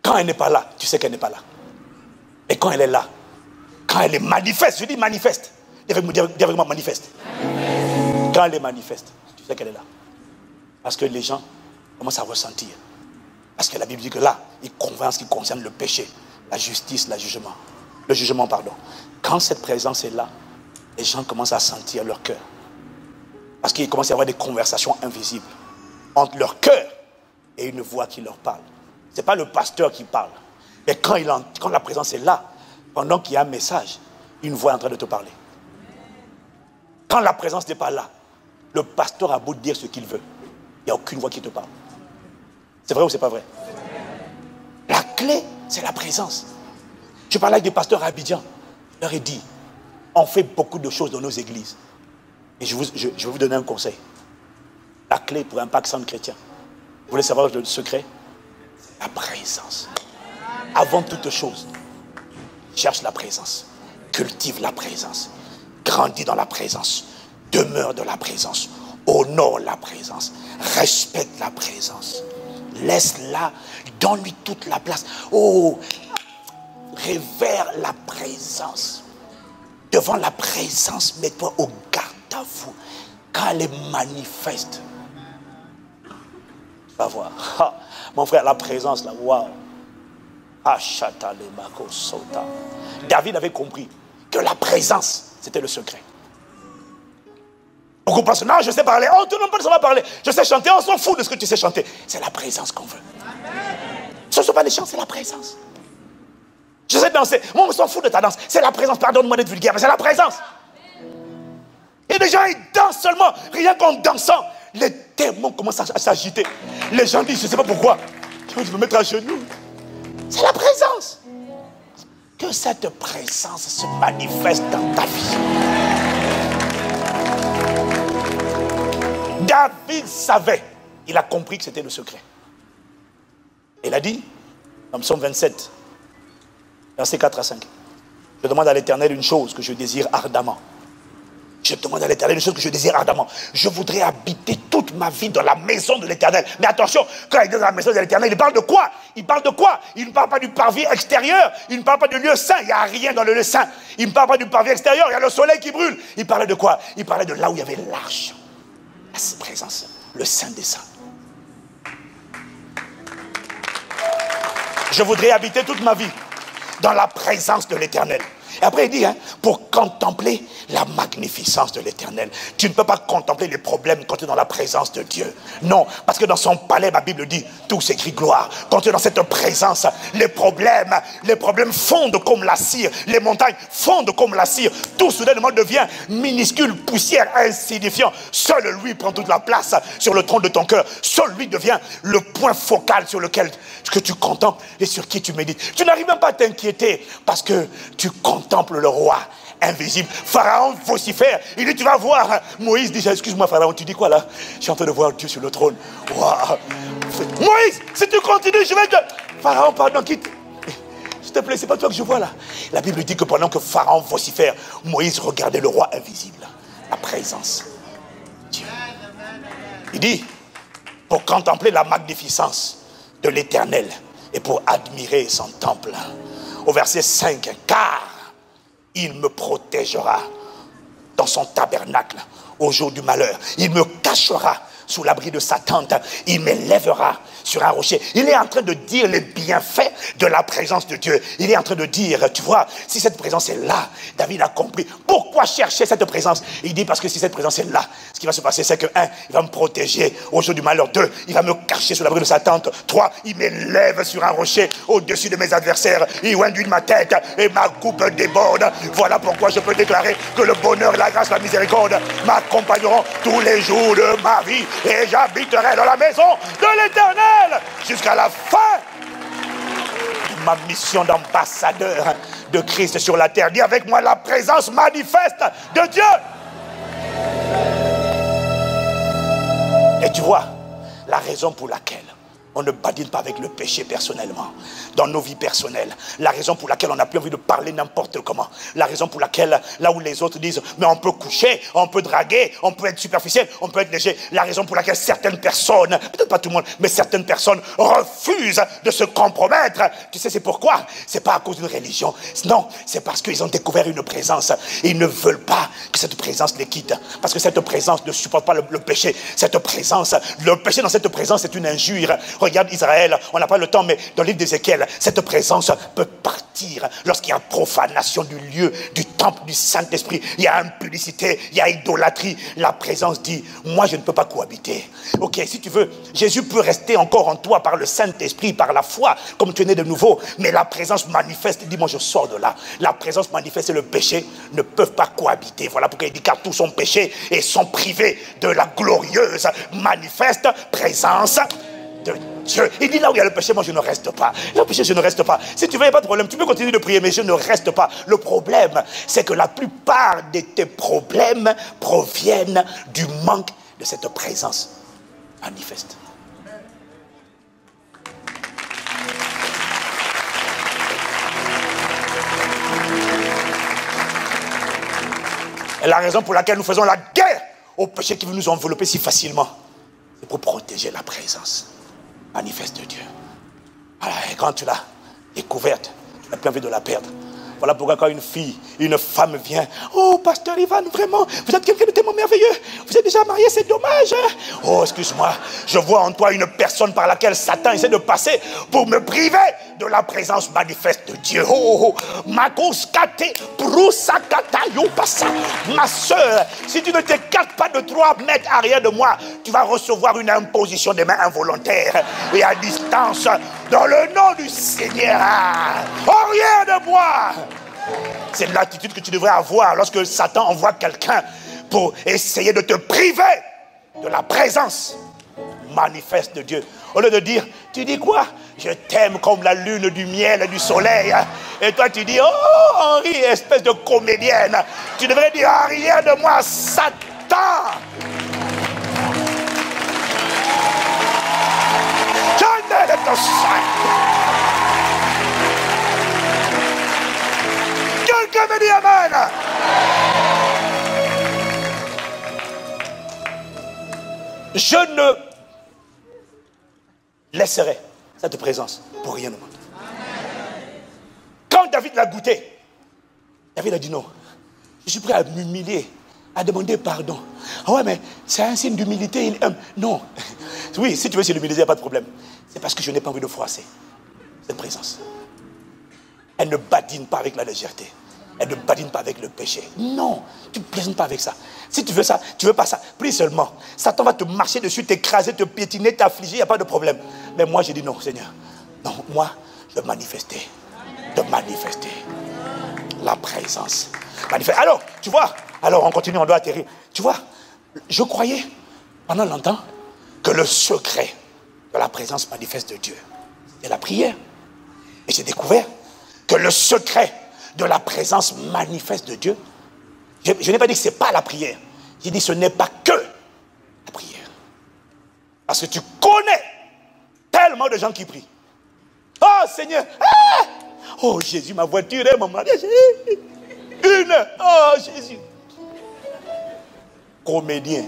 quand elle n'est pas là, tu sais qu'elle n'est pas là. Et quand elle est là, quand elle est manifeste, je dis manifeste. Dis avec moi manifeste. Quand elle est manifeste, tu sais qu'elle est là. Parce que les gens commencent à ressentir. Parce que la Bible dit que là, il convainc en ce qui concerne le péché, la justice, le jugement, pardon. Quand cette présence est là, les gens commencent à sentir leur cœur. Parce qu'il commence à y avoir des conversations invisibles entre leur cœur et une voix qui leur parle. Ce n'est pas le pasteur qui parle. Mais quand la présence est là, pendant qu'il y a un message, une voix est en train de te parler. Quand la présence n'est pas là, le pasteur a beau dire ce qu'il veut, il n'y a aucune voix qui te parle. C'est vrai ou c'est pas vrai? La clé, c'est la présence. Je parlais avec des pasteurs à Abidjan. Je leur ai dit, on fait beaucoup de choses dans nos églises. Et je vais vous donner un conseil. La clé pour un Impact Centre chrétien. Vous voulez savoir le secret? La présence. Avant toute chose, cherche la présence. Cultive la présence. Grandis dans la présence. Demeure dans la présence. Honore la présence. Respecte la présence. Laisse-la. Donne-lui toute la place. Oh, révère la présence. Devant la présence, mets-toi au garde à vous. Quand elle est manifeste, tu vas voir. Ah, mon frère, la présence là, waouh. David avait compris que la présence, c'était le secret. Beaucoup pensent, non, je sais parler. Oh, tout le monde peut savoir parler. Je sais chanter, on s'en fout de ce que tu sais chanter. C'est la présence qu'on veut. Ce ne sont pas les chants, c'est la présence. Je sais danser. Moi, on s'en fout de ta danse. C'est la présence. Pardonne-moi d'être vulgaire, mais c'est la présence. Et les gens, ils dansent seulement. Rien qu'en dansant, les démons commencent à s'agiter. Les gens disent, je ne sais pas pourquoi. Je vais me mettre à genoux. C'est la présence. Que cette présence se manifeste dans ta vie. David savait. Il a compris que c'était le secret. Il a dit, dans Psaume 27, versets 4 à 5. Je demande à l'Éternel une chose que je désire ardemment. Je demande à l'Éternel une chose que je désire ardemment. Je voudrais habiter toute ma vie dans la maison de l'Éternel. Mais attention, quand il est dans la maison de l'Éternel, il parle de quoi? Il parle de quoi? Il ne parle pas du parvis extérieur. Il ne parle pas du lieu saint. Il n'y a rien dans le lieu saint. Il ne parle pas du parvis extérieur. Il y a le soleil qui brûle. Il parlait de quoi? Il parlait de là où il y avait l'arche. La présence, le saint des saints. Je voudrais habiter toute ma vie dans la présence de l'Éternel. Et après il dit, pour contempler la magnificence de l'Éternel. Tu ne peux pas contempler les problèmes quand tu es dans la présence de Dieu. Non, parce que dans son palais, ma Bible dit, tout s'écrit gloire. Quand tu es dans cette présence, les problèmes fondent comme la cire. Les montagnes fondent comme la cire. Tout soudainement devient minuscule, poussière, insignifiant. Seul lui prend toute la place sur le trône de ton cœur. Seul lui devient le point focal sur lequel que tu contemples et sur qui tu médites. Tu n'arrives même pas à t'inquiéter parce que tu contemples le roi invisible. Pharaon vocifère. Il dit, tu vas voir. Moïse dit, excuse-moi Pharaon, tu dis quoi là? Je suis en train de voir Dieu sur le trône. Wow. Moïse, si tu continues, je vais te... Pharaon, pardon, quitte. S'il te plaît, c'est pas toi que je vois là. La Bible dit que pendant que Pharaon vocifère, Moïse regardait le roi invisible. La présence de Dieu. Il dit, pour contempler la magnificence de l'Éternel et pour admirer son temple. Au verset 5, car il me protégera dans son tabernacle au jour du malheur. Il me cachera sous l'abri de sa tente. Il m'élèvera sur un rocher. Il est en train de dire les bienfaits de la présence de Dieu. Il est en train de dire, tu vois, si cette présence est là, David a compris. Pourquoi chercher cette présence? Il dit parce que si cette présence est là, ce qui va se passer, c'est que 1, il va me protéger au jour du malheur. 2, il va me cacher sous l'abri de sa tente. 3, il m'élève sur un rocher au-dessus de mes adversaires. Il induit ma tête et ma coupe déborde. Voilà pourquoi je peux déclarer que le bonheur, la grâce, la miséricorde m'accompagneront tous les jours de ma vie. Et j'habiterai dans la maison de l'Éternel jusqu'à la fin de ma mission d'ambassadeur de Christ sur la terre. Dis avec moi la présence manifeste de Dieu. Et tu vois, la raison pour laquelle on ne badine pas avec le péché personnellement, dans nos vies personnelles. La raison pour laquelle on n'a plus envie de parler n'importe comment. La raison pour laquelle, là où les autres disent, mais on peut coucher, on peut draguer, on peut être superficiel, on peut être léger. La raison pour laquelle certaines personnes, peut-être pas tout le monde, mais certaines personnes refusent de se compromettre. Tu sais, c'est pourquoi? C'est pas à cause d'une religion. Non, c'est parce qu'ils ont découvert une présence. Et ils ne veulent pas que cette présence les quitte. Parce que cette présence ne supporte pas le péché. Cette présence, le péché dans cette présence est une injure. Regarde Israël, on n'a pas le temps, mais dans le livre d'Ézéchiel, cette présence peut partir lorsqu'il y a profanation du lieu, du temple, du Saint-Esprit. Il y a impudicité, il y a idolâtrie. La présence dit, moi je ne peux pas cohabiter. Ok, si tu veux, Jésus peut rester encore en toi par le Saint-Esprit, par la foi, comme tu es né de nouveau. Mais la présence manifeste, dis moi je sors de là. La présence manifeste et le péché ne peuvent pas cohabiter. Voilà pourquoi il dit car tous sont péchés et sont privés de la glorieuse, manifeste présence de Dieu. Il dit là où il y a le péché, moi je ne reste pas. Le péché, je ne reste pas. Si tu veux, il n'y a pas de problème. Tu peux continuer de prier, mais je ne reste pas. Le problème, c'est que la plupart de tes problèmes proviennent du manque de cette présence manifeste. Et la raison pour laquelle nous faisons la guerre au péché qui veut nous envelopper si facilement, c'est pour protéger la présence manifeste de Dieu. Voilà, et quand tu l'as découverte, tu n'as plus envie de la perdre. Voilà pourquoi quand une fille, une femme vient, oh pasteur Ivan, vraiment, vous êtes quelqu'un de tellement merveilleux, vous êtes déjà marié, c'est dommage. Oh excuse-moi, je vois en toi une personne par laquelle Satan essaie de passer pour me priver de la présence manifeste de Dieu. Oh, ma soeur, si tu ne t'écartes pas de 3 mètres arrière de moi, tu vas recevoir une imposition des mains involontaires et à distance, dans le nom du Seigneur. Oh, rien de moi. C'est l'attitude que tu devrais avoir lorsque Satan envoie quelqu'un pour essayer de te priver de la présence manifeste de Dieu. Au lieu de dire, tu dis quoi? Je t'aime comme la lune, du miel et du soleil. Et toi tu dis, oh Henri, espèce de comédienne. Tu devrais dire, rien de moi, Satan. Je n'ai de ton sang. Quelqu'un me dit amen. Je ne laisserai cette présence pour rien au monde. Quand David l'a goûté, David a dit non. Je suis prêt à m'humilier, à demander pardon. Ah ouais, mais c'est un signe d'humilité, il aime. Non. Oui, si tu veux s'humilier, il n'y a pas de problème. C'est parce que je n'ai pas envie de froisser cette présence. Elle ne badine pas avec la légèreté. Elle ne badine pas avec le péché. Non, tu ne plaisines pas avec ça. Si tu veux ça, tu veux pas ça. Prie seulement. Satan va te marcher dessus, t'écraser, te piétiner, t'affliger, il n'y a pas de problème. Mais moi, j'ai dit non, Seigneur. Non, moi, je veux manifester. De manifester la présence. Alors, tu vois, alors on continue, on doit atterrir. Tu vois, je croyais pendant longtemps que le secret de la présence manifeste de Dieu, c'est la prière. Et j'ai découvert que le secret de la présence manifeste de Dieu, je n'ai pas dit que ce n'est pas la prière. J'ai dit ce n'est pas que la prière. Parce que tu connais tellement de gens qui prient. Oh Seigneur, ah! Oh Jésus, ma voiture est mon mariage. Une, oh Jésus. Comédien.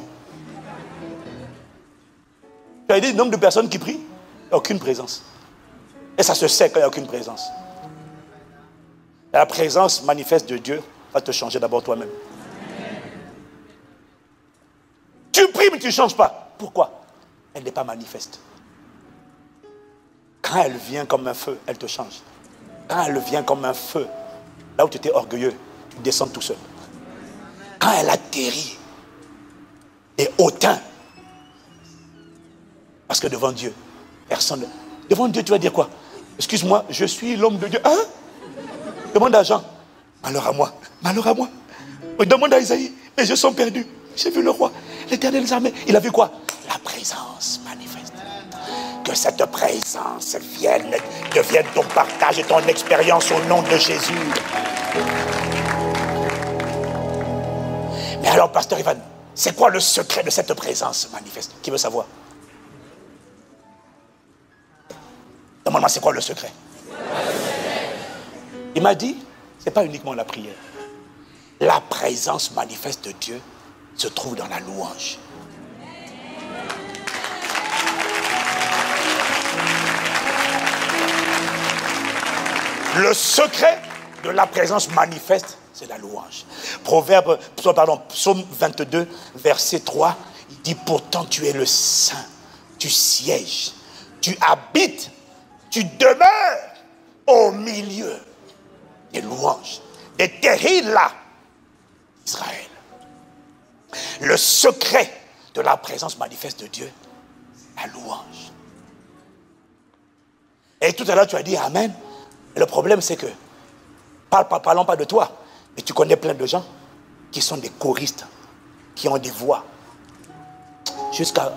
Tu as dit le nombre de personnes qui prient, il n'y a aucune présence. Et ça se sait quand il n'y a aucune présence. La présence manifeste de Dieu va te changer d'abord toi-même. Tu pries mais tu ne changes pas. Pourquoi? Elle n'est pas manifeste. Quand elle vient comme un feu, elle te change. Quand elle vient comme un feu, là où tu étais orgueilleux, tu descends tout seul. Quand elle atterrit et hautain, parce que devant Dieu, personne... Devant Dieu, tu vas dire quoi? Excuse-moi, je suis l'homme de Dieu. Hein? Demande à Jean. Malheur à moi, malheur à moi. Demande à Isaïe, mes yeux sont perdus. J'ai vu le roi, l'Éternel des armées. Il a vu quoi? La présence manifeste. Que cette présence devienne ton partage et ton expérience au nom de Jésus. Mais alors, pasteur Ivan, c'est quoi le secret de cette présence manifeste? Qui veut savoir? Demande-moi, c'est quoi le secret? Il m'a dit, ce n'est pas uniquement la prière. La présence manifeste de Dieu se trouve dans la louange. Le secret de la présence manifeste, c'est la louange. Psaume 22, verset 3, il dit, pourtant tu es le Saint, tu sièges, tu habites, tu demeures au milieu des louanges, des terrils d'Israël. Le secret de la présence manifeste de Dieu, c'est la louange. Et tout à l'heure tu as dit Amen. Et le problème c'est que, parlons pas de toi, mais tu connais plein de gens qui sont des choristes, qui ont des voix jusqu'à...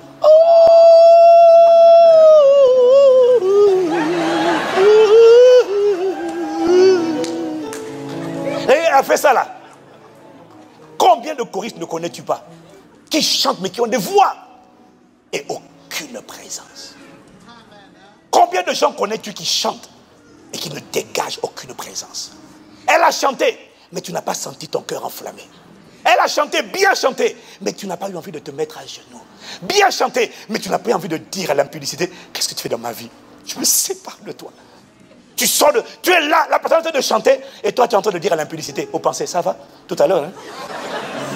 Et elle fait ça là. Combien de choristes ne connais-tu pas qui chantent mais qui ont des voix et aucune présence? Combien de gens connais-tu qui chantent et qui ne dégagent aucune présence? Elle a chanté, mais tu n'as pas senti ton cœur enflammé. Elle a chanté, bien chanté, mais tu n'as pas eu envie de te mettre à genoux. Bien chanté, mais tu n'as pas eu envie de dire à l'impudicité, qu'est-ce que tu fais dans ma vie? Je me sépare de toi. Tu es là, la personne est en train de chanter, et toi tu es en train de dire à l'impudicité, au pensée, ça va? Tout à l'heure, hein?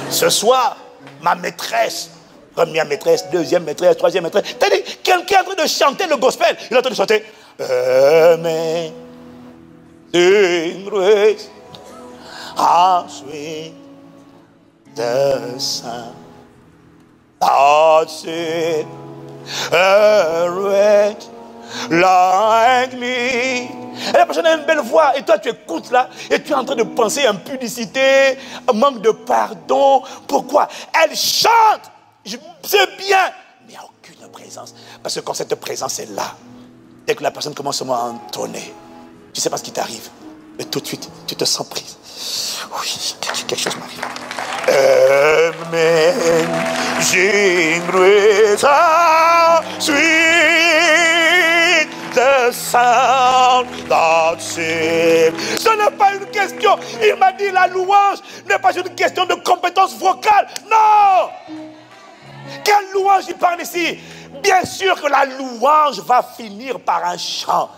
Ce soir, ma maîtresse, première maîtresse, deuxième maîtresse, troisième maîtresse, c'est-à-dire, quelqu'un est en train de chanter le gospel, il est en train de chanter, Amen. Ensuite, the sun, that's it, like me. Et la personne a une belle voix et toi tu écoutes là et tu es en train de penser à impudicité, manque de pardon. Pourquoi? Elle chante, c'est bien, mais il n'y a aucune présence. Parce que quand cette présence est là, dès que la personne commence à entonner, tu ne sais pas ce qui t'arrive, mais tout de suite tu te sens prise. Oui, quelque chose m'arrive. Amen. The sound that sings. Ce n'est pas une question. Il m'a dit la louange n'est pas une question de compétence vocale. Non. Quelle louange il parle ici? Bien sûr que la louange va finir par un chant.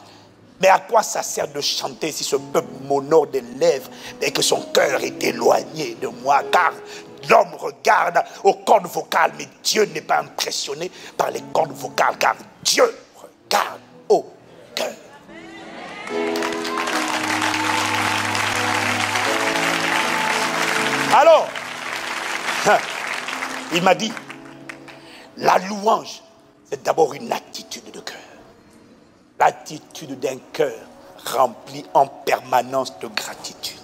Mais à quoi ça sert de chanter si ce peuple m'honore des lèvres et que son cœur est éloigné de moi? Car l'homme regarde aux cordes vocales, mais Dieu n'est pas impressionné par les cordes vocales, car Dieu regarde au cœur. Alors, il m'a dit, la louange, c'est d'abord une attitude de cœur. L'attitude d'un cœur rempli en permanence de gratitude.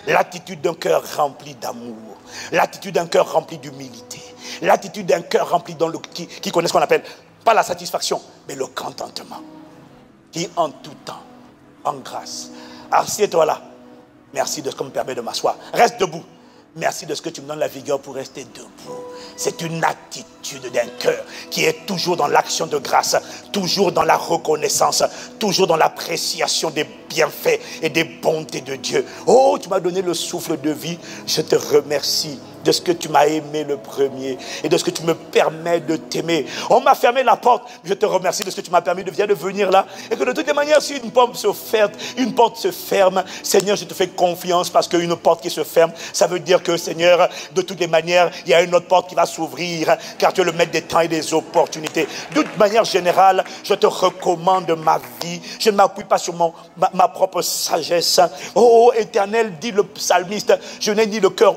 L'attitude d'un cœur rempli d'amour. L'attitude d'un cœur rempli d'humilité. L'attitude d'un cœur rempli qui connaît ce qu'on appelle, pas la satisfaction, mais le contentement. Qui en tout temps, en grâce. Assieds-toi là. Merci de ce qu'on me permet de m'asseoir. Reste debout. Merci de ce que tu me donnes la vigueur pour rester debout. C'est une attitude d'un cœur qui est toujours dans l'action de grâce, toujours dans la reconnaissance, toujours dans l'appréciation des bienfaits et des bontés de Dieu. Oh, tu m'as donné le souffle de vie, je te remercie. de ce que tu m'as aimé le premier et de ce que tu me permets de t'aimer. On m'a fermé la porte, je te remercie de ce que tu m'as permis de venir là. Et que de toutes les manières, si une porte se ferme, Seigneur, je te fais confiance parce qu'une porte qui se ferme, ça veut dire que, Seigneur, de toutes les manières, il y a une autre porte qui va s'ouvrir car tu es le maître des temps et des opportunités. De toute manière générale, je te recommande ma vie. Je ne m'appuie pas sur ma propre sagesse. Oh, Éternel, dit le psalmiste, je n'ai ni le cœur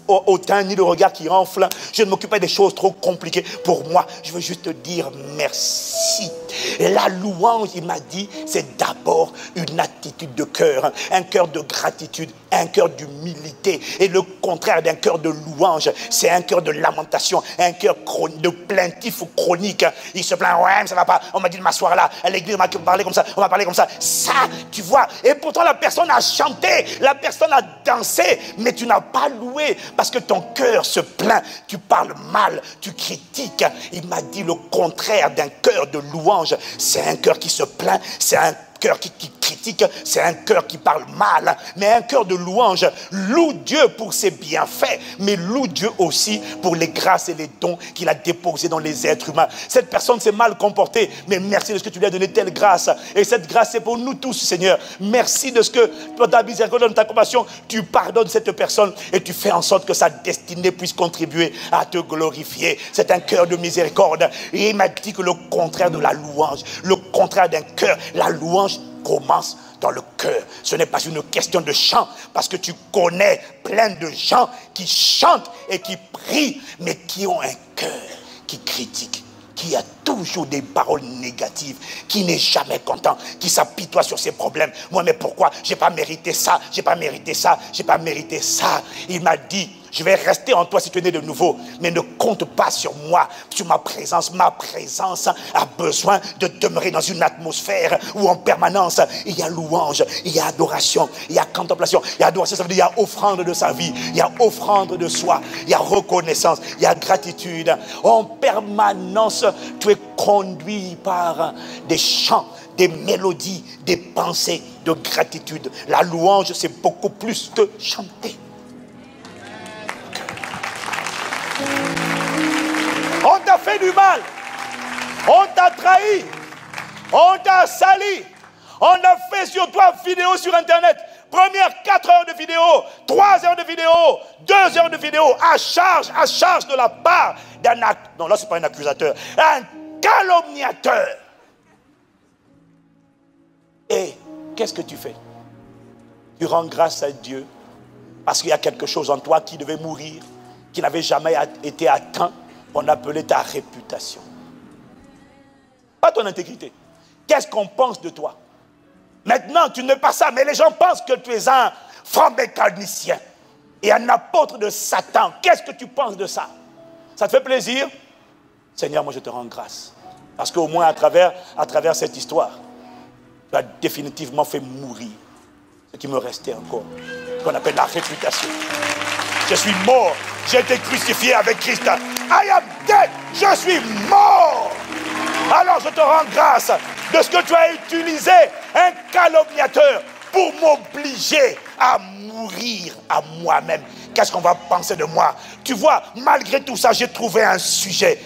hautain, ni le regard qui enfle. Je ne m'occupe pas des choses trop compliquées pour moi. Je veux juste te dire merci. Et la louange, il m'a dit, c'est d'abord une attitude de cœur, un cœur de gratitude, un cœur d'humilité. Et le contraire d'un cœur de louange, c'est un cœur de lamentation, un cœur de plaintif ou chronique. Il se plaint, ouais, mais ça va pas. On m'a dit de m'asseoir là, à l'église, on m'a parlé comme ça, on m'a parlé comme ça. Ça, tu vois. Et pourtant, la personne a chanté, la personne a dansé, mais tu n'as pas loué parce que ton cœur se plaint. Tu parles mal, tu critiques. Il m'a dit le contraire d'un cœur de louange, c'est un cœur qui se plaint, c'est un cœur qui critique, c'est un cœur qui parle mal. Mais un cœur de louange loue Dieu pour ses bienfaits, mais loue Dieu aussi pour les grâces et les dons qu'il a déposés dans les êtres humains. Cette personne s'est mal comportée, mais merci de ce que tu lui as donné telle grâce. Et cette grâce c'est pour nous tous, Seigneur. Merci de ce que, dans ta miséricorde, dans ta compassion, tu pardonnes cette personne et tu fais en sorte que sa destinée puisse contribuer à te glorifier. C'est un cœur de miséricorde. Et il m'a dit que le contraire de la louange, le contraire d'un cœur, la louange commence dans le cœur. Ce n'est pas une question de chant, parce que tu connais plein de gens qui chantent et qui prient, mais qui ont un cœur qui critique, qui a toujours des paroles négatives, qui n'est jamais content, qui s'apitoie sur ses problèmes. Moi, mais pourquoi? J'ai pas mérité ça, j'ai pas mérité ça, j'ai pas mérité ça. Il m'a dit, je vais rester en toi si tu es né de nouveau, mais ne compte pas sur moi, sur ma présence. Ma présence a besoin de demeurer dans une atmosphère où en permanence, il y a louange, il y a adoration, il y a contemplation. Il y a adoration, ça veut dire il y a offrande de sa vie, il y a offrande de soi, il y a reconnaissance, il y a gratitude. En permanence, tu es conduit par des chants, des mélodies, des pensées de gratitude. La louange, c'est beaucoup plus que chanter. On t'a fait du mal, on t'a trahi, on t'a sali, on a fait sur toi vidéo sur internet. Première 4 heures de vidéo, 3 heures de vidéo, 2 heures de vidéo, à charge de la part d'un acte. Non, là, ce n'est pas un accusateur, un calomniateur. Et qu'est-ce que tu fais? Tu rends grâce à Dieu parce qu'il y a quelque chose en toi qui devait mourir, qui n'avait jamais été atteint. On appelait ta réputation. Pas ton intégrité. Qu'est-ce qu'on pense de toi? Maintenant, tu n'es pas ça, mais les gens pensent que tu es un franc mécanicien et un apôtre de Satan. Qu'est-ce que tu penses de ça? Ça te fait plaisir? Seigneur, moi je te rends grâce. Parce qu'au moins à travers cette histoire, tu as définitivement fait mourir ce qui me restait encore, qu'on appelle la réputation. Je suis mort, j'ai été crucifié avec Christ. I am dead, je suis mort. Alors je te rends grâce de ce que tu as utilisé un calomniateur pour m'obliger à mourir à moi-même. Qu'est-ce qu'on va penser de moi? Tu vois, malgré tout ça, j'ai trouvé un sujet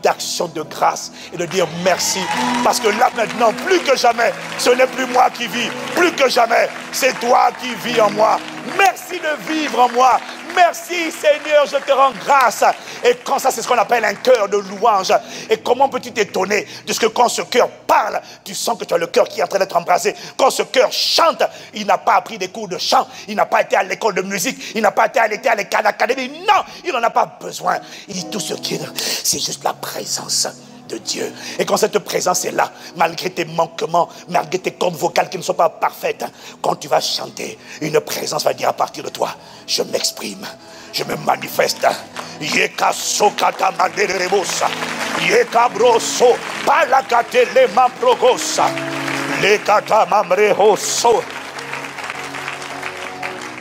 d'action de grâce et de dire merci. Parce que là maintenant, plus que jamais, ce n'est plus moi qui vis. Plus que jamais, c'est toi qui vis en moi. Merci de vivre en moi. Merci Seigneur, je te rends grâce. Et quand ça, c'est ce qu'on appelle un cœur de louange. Et comment peux-tu t'étonner de ce que quand ce cœur parle, tu sens que tu as le cœur qui est en train d'être embrasé. Quand ce cœur chante, il n'a pas appris des cours de chant, il n'a pas été à l'école de musique, il n'a pas été à l'académie. Non, il n'en a pas besoin. Il dit tout ce qui est, c'est juste la présence de Dieu. Et quand cette présence est là, malgré tes manquements, malgré tes cordes vocales qui ne sont pas parfaites, quand tu vas chanter, une présence va dire à partir de toi, je m'exprime, je me manifeste. Yeka sokata maderebosa, yeka broso, palakate le mamprogosa, le kata mamrehoso.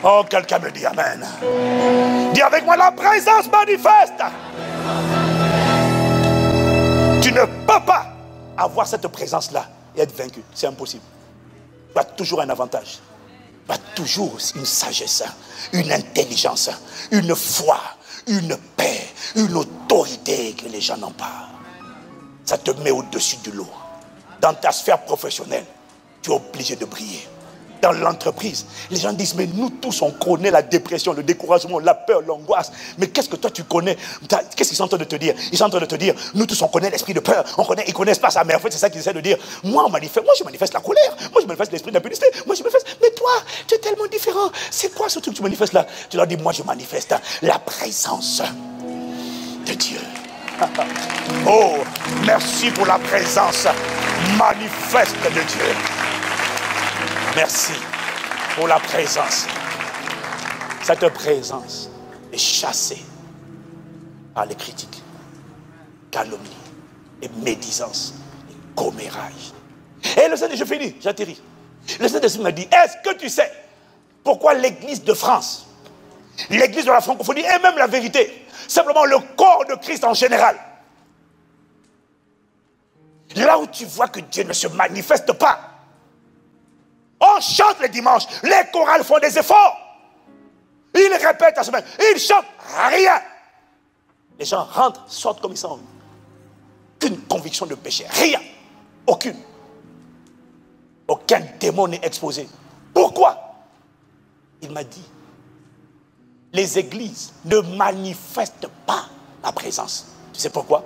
Oh, quelqu'un me dit amen. Dis avec moi, la présence manifeste. Tu ne peux pas avoir cette présence-là et être vaincu. C'est impossible. Tu as toujours un avantage. Tu as toujours une sagesse, une intelligence, une foi, une paix, une autorité que les gens n'ont pas. Ça te met au-dessus du lot. Dans ta sphère professionnelle, tu es obligé de briller. Dans l'entreprise, les gens disent, mais nous tous on connaît la dépression, le découragement, la peur, l'angoisse. Mais qu'est-ce que toi tu connais? Qu'est-ce qu'ils sont en train de te dire? Ils sont en train de te dire, nous tous on connaît l'esprit de peur, ils connaissent pas ça. Mais en fait c'est ça qu'ils essaient de dire. Moi je manifeste la colère, moi je manifeste l'esprit d'impudicité, moi je manifeste, mais toi tu es tellement différent. C'est quoi ce truc que tu manifestes là? Tu leur dis, moi je manifeste la présence de Dieu. Oh, merci pour la présence manifeste de Dieu. Merci pour la présence. Cette présence est chassée par les critiques, calomnies, les médisances, les commérages. Et le Saint-Esprit, je finis, j'atterris. Le Saint-Esprit m'a dit, est-ce que tu sais pourquoi l'Église de France, l'Église de la francophonie et même la vérité, simplement le corps de Christ en général, là où tu vois que Dieu ne se manifeste pas, on chante les dimanches, les chorales font des efforts. Ils répètent la semaine, ils chantent, rien. Les gens rentrent, sortent comme ils sont. Aucune conviction de péché, rien. Aucune. Aucun démon n'est exposé. Pourquoi? Il m'a dit, les églises ne manifestent pas la présence. Tu sais pourquoi?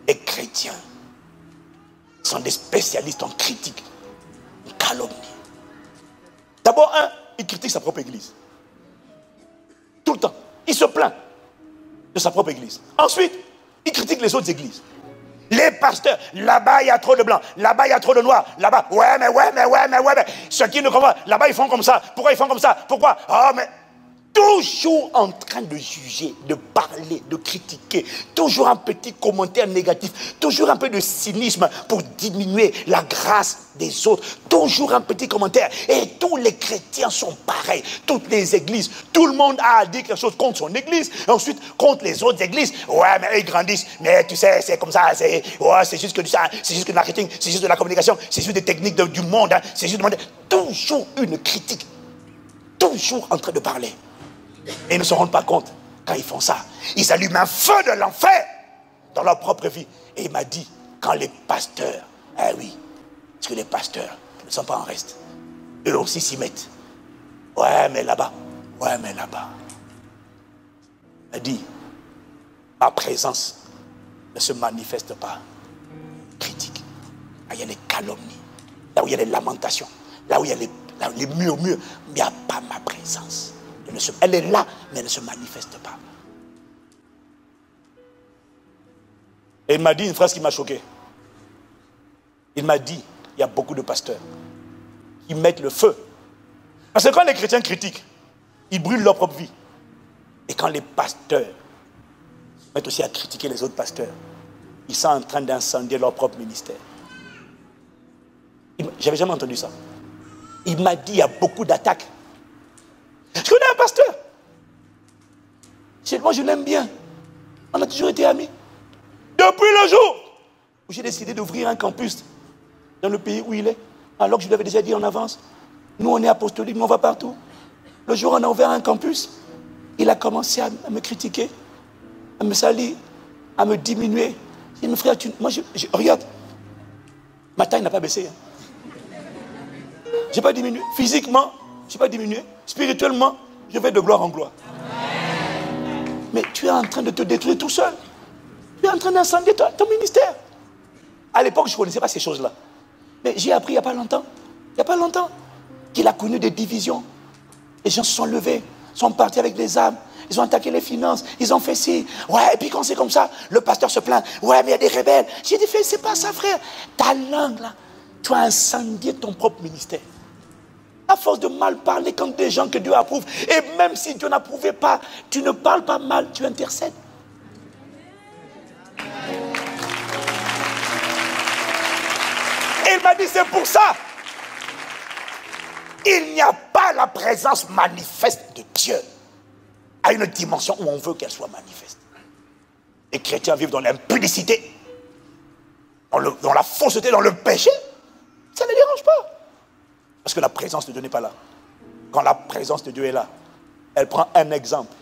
Les chrétiens sont des spécialistes en critique, en calomnie. D'abord, il critique sa propre église. Tout le temps. Il se plaint de sa propre église. Ensuite, il critique les autres églises. Les pasteurs, là-bas il y a trop de blancs, là-bas il y a trop de noirs, là-bas, ouais, mais. Ceux qui ne comprennent pas, là-bas ils font comme ça. Pourquoi ils font comme ça? Pourquoi? Oh, mais. Toujours en train de juger, de parler, de critiquer, toujours un petit commentaire négatif, toujours un peu de cynisme pour diminuer la grâce des autres, toujours un petit commentaire. Et tous les chrétiens sont pareils, toutes les églises, tout le monde a dit quelque chose contre son église, et ensuite contre les autres églises. Ouais, mais eux, ils grandissent, mais tu sais, c'est comme ça, c'est juste que ça, c'est juste que le marketing, c'est juste de la communication, c'est juste des techniques du monde, hein, c'est juste du monde. Toujours une critique, toujours en train de parler. Et ils ne se rendent pas compte, quand ils font ça, ils allument un feu de l'enfer dans leur propre vie. Et il m'a dit, quand les pasteurs, oui, parce que les pasteurs ne sont pas en reste, eux aussi s'y mettent. Ouais, mais là-bas. Il m'a dit, ma présence ne se manifeste pas. Critique. Là où il y a les calomnies, là où il y a les lamentations, là où il y a les murmures, il n'y a pas ma présence. Elle est là, mais elle ne se manifeste pas. Et il m'a dit une phrase qui m'a choqué. Il m'a dit, il y a beaucoup de pasteurs qui mettent le feu. Parce que quand les chrétiens critiquent, ils brûlent leur propre vie. Et quand les pasteurs se mettent aussi à critiquer les autres pasteurs, ils sont en train d'incendier leur propre ministère. J'avais jamais entendu ça. Il m'a dit, il y a beaucoup d'attaques. Je connais un pasteur. Moi, je l'aime bien. On a toujours été amis. Depuis le jour où j'ai décidé d'ouvrir un campus dans le pays où il est, alors que je lui avais déjà dit en avance, nous, on est apostolique, nous, on va partout. Le jour où on a ouvert un campus, il a commencé à me critiquer, à me salir, à me diminuer. J'ai dit, mais frère, regarde, ma taille n'a pas baissé. Je n'ai pas diminué. Physiquement, je n'ai pas diminué. Spirituellement, je vais de gloire en gloire. Mais tu es en train de te détruire tout seul. Tu es en train d'incendier ton ministère. À l'époque, je ne connaissais pas ces choses-là. Mais j'ai appris il n'y a pas longtemps, qu'il a connu des divisions. Les gens se sont levés, sont partis avec les armes, ils ont attaqué les finances, ils ont fait ci. Ouais, et puis quand c'est comme ça, le pasteur se plaint. Ouais, mais il y a des rebelles. J'ai dit, c'est pas ça, frère. Ta langue, là, tu as incendié ton propre ministère. À force de mal parler comme des gens que Dieu approuve. Et même si Dieu n'approuvait pas, tu ne parles pas mal, tu intercèdes. Et il m'a dit, c'est pour ça. Il n'y a pas la présence manifeste de Dieu à une dimension où on veut qu'elle soit manifeste. Les chrétiens vivent dans l'impudicité, dans la fausseté, dans le péché. Ça ne les dérange pas. Parce que la présence de Dieu n'est pas là. Quand la présence de Dieu est là, elle prend un exemple.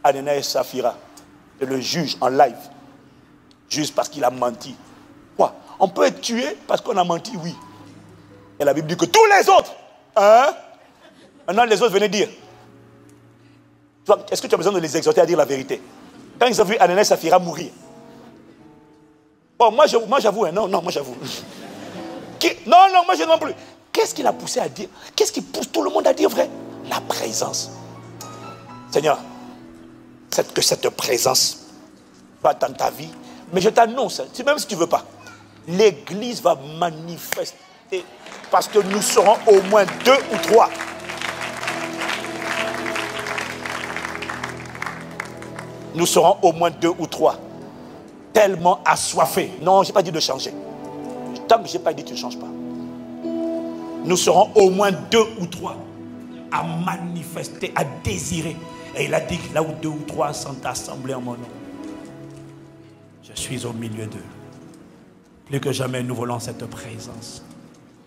Ananias et Saphira. et le juge en live, juste parce qu'il a menti. Quoi? On peut être tué parce qu'on a menti, oui. Et la Bible dit que tous les autres, hein? Maintenant les autres venaient dire. Est-ce que tu as besoin de les exhorter à dire la vérité? Quand ils ont vu Ananias et Saphira mourir. Bon, moi j'avoue, hein, non, moi j'avoue. Non, moi je ne m'en plus. Qu'est-ce qui l'a poussé à dire? Qu'est-ce qui pousse tout le monde à dire vrai? La présence. Seigneur, que cette présence va dans ta vie. Mais je t'annonce, même si tu ne veux pas, l'Église va manifester parce que nous serons au moins 2 ou 3. Nous serons au moins 2 ou 3. Tellement assoiffés. Non, je n'ai pas dit de changer. Tant que je n'ai pas dit tu ne changes pas. Nous serons au moins 2 ou 3 à manifester, à désirer. Et il a dit que là où 2 ou 3 sont assemblés en mon nom, je suis au milieu d'eux. Plus que jamais, nous voulons cette présence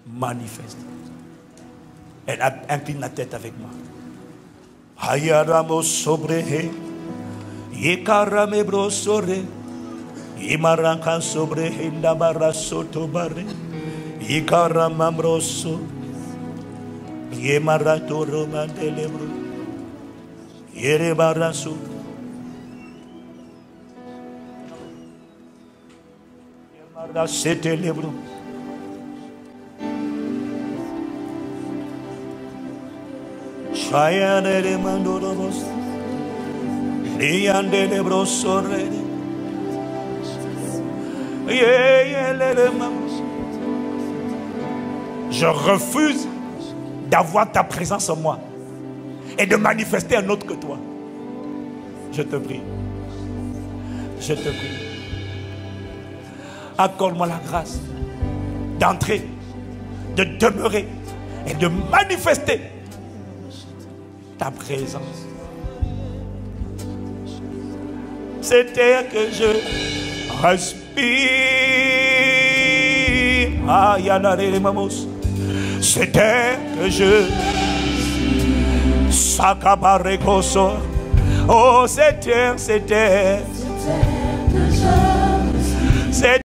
manifeste. Elle incline la tête avec moi. Hayaramo sobrehe, yekarame brosore, imaranka sobrehe ndabara sotobare, yekarama broso, yemarato romandelebro, yerebaraso. C'était libre. Chayane de mandorobos, liande de brosore, je refuse d'avoir ta présence en moi et de manifester un autre que toi. Je te prie. Je te prie. Accorde-moi la grâce d'entrer, de demeurer et de manifester ta présence. C'est air que je respire. Ah, yanare mamos. C'est air que je sakabarekoso. Oh, c'est air, c'est air. C'est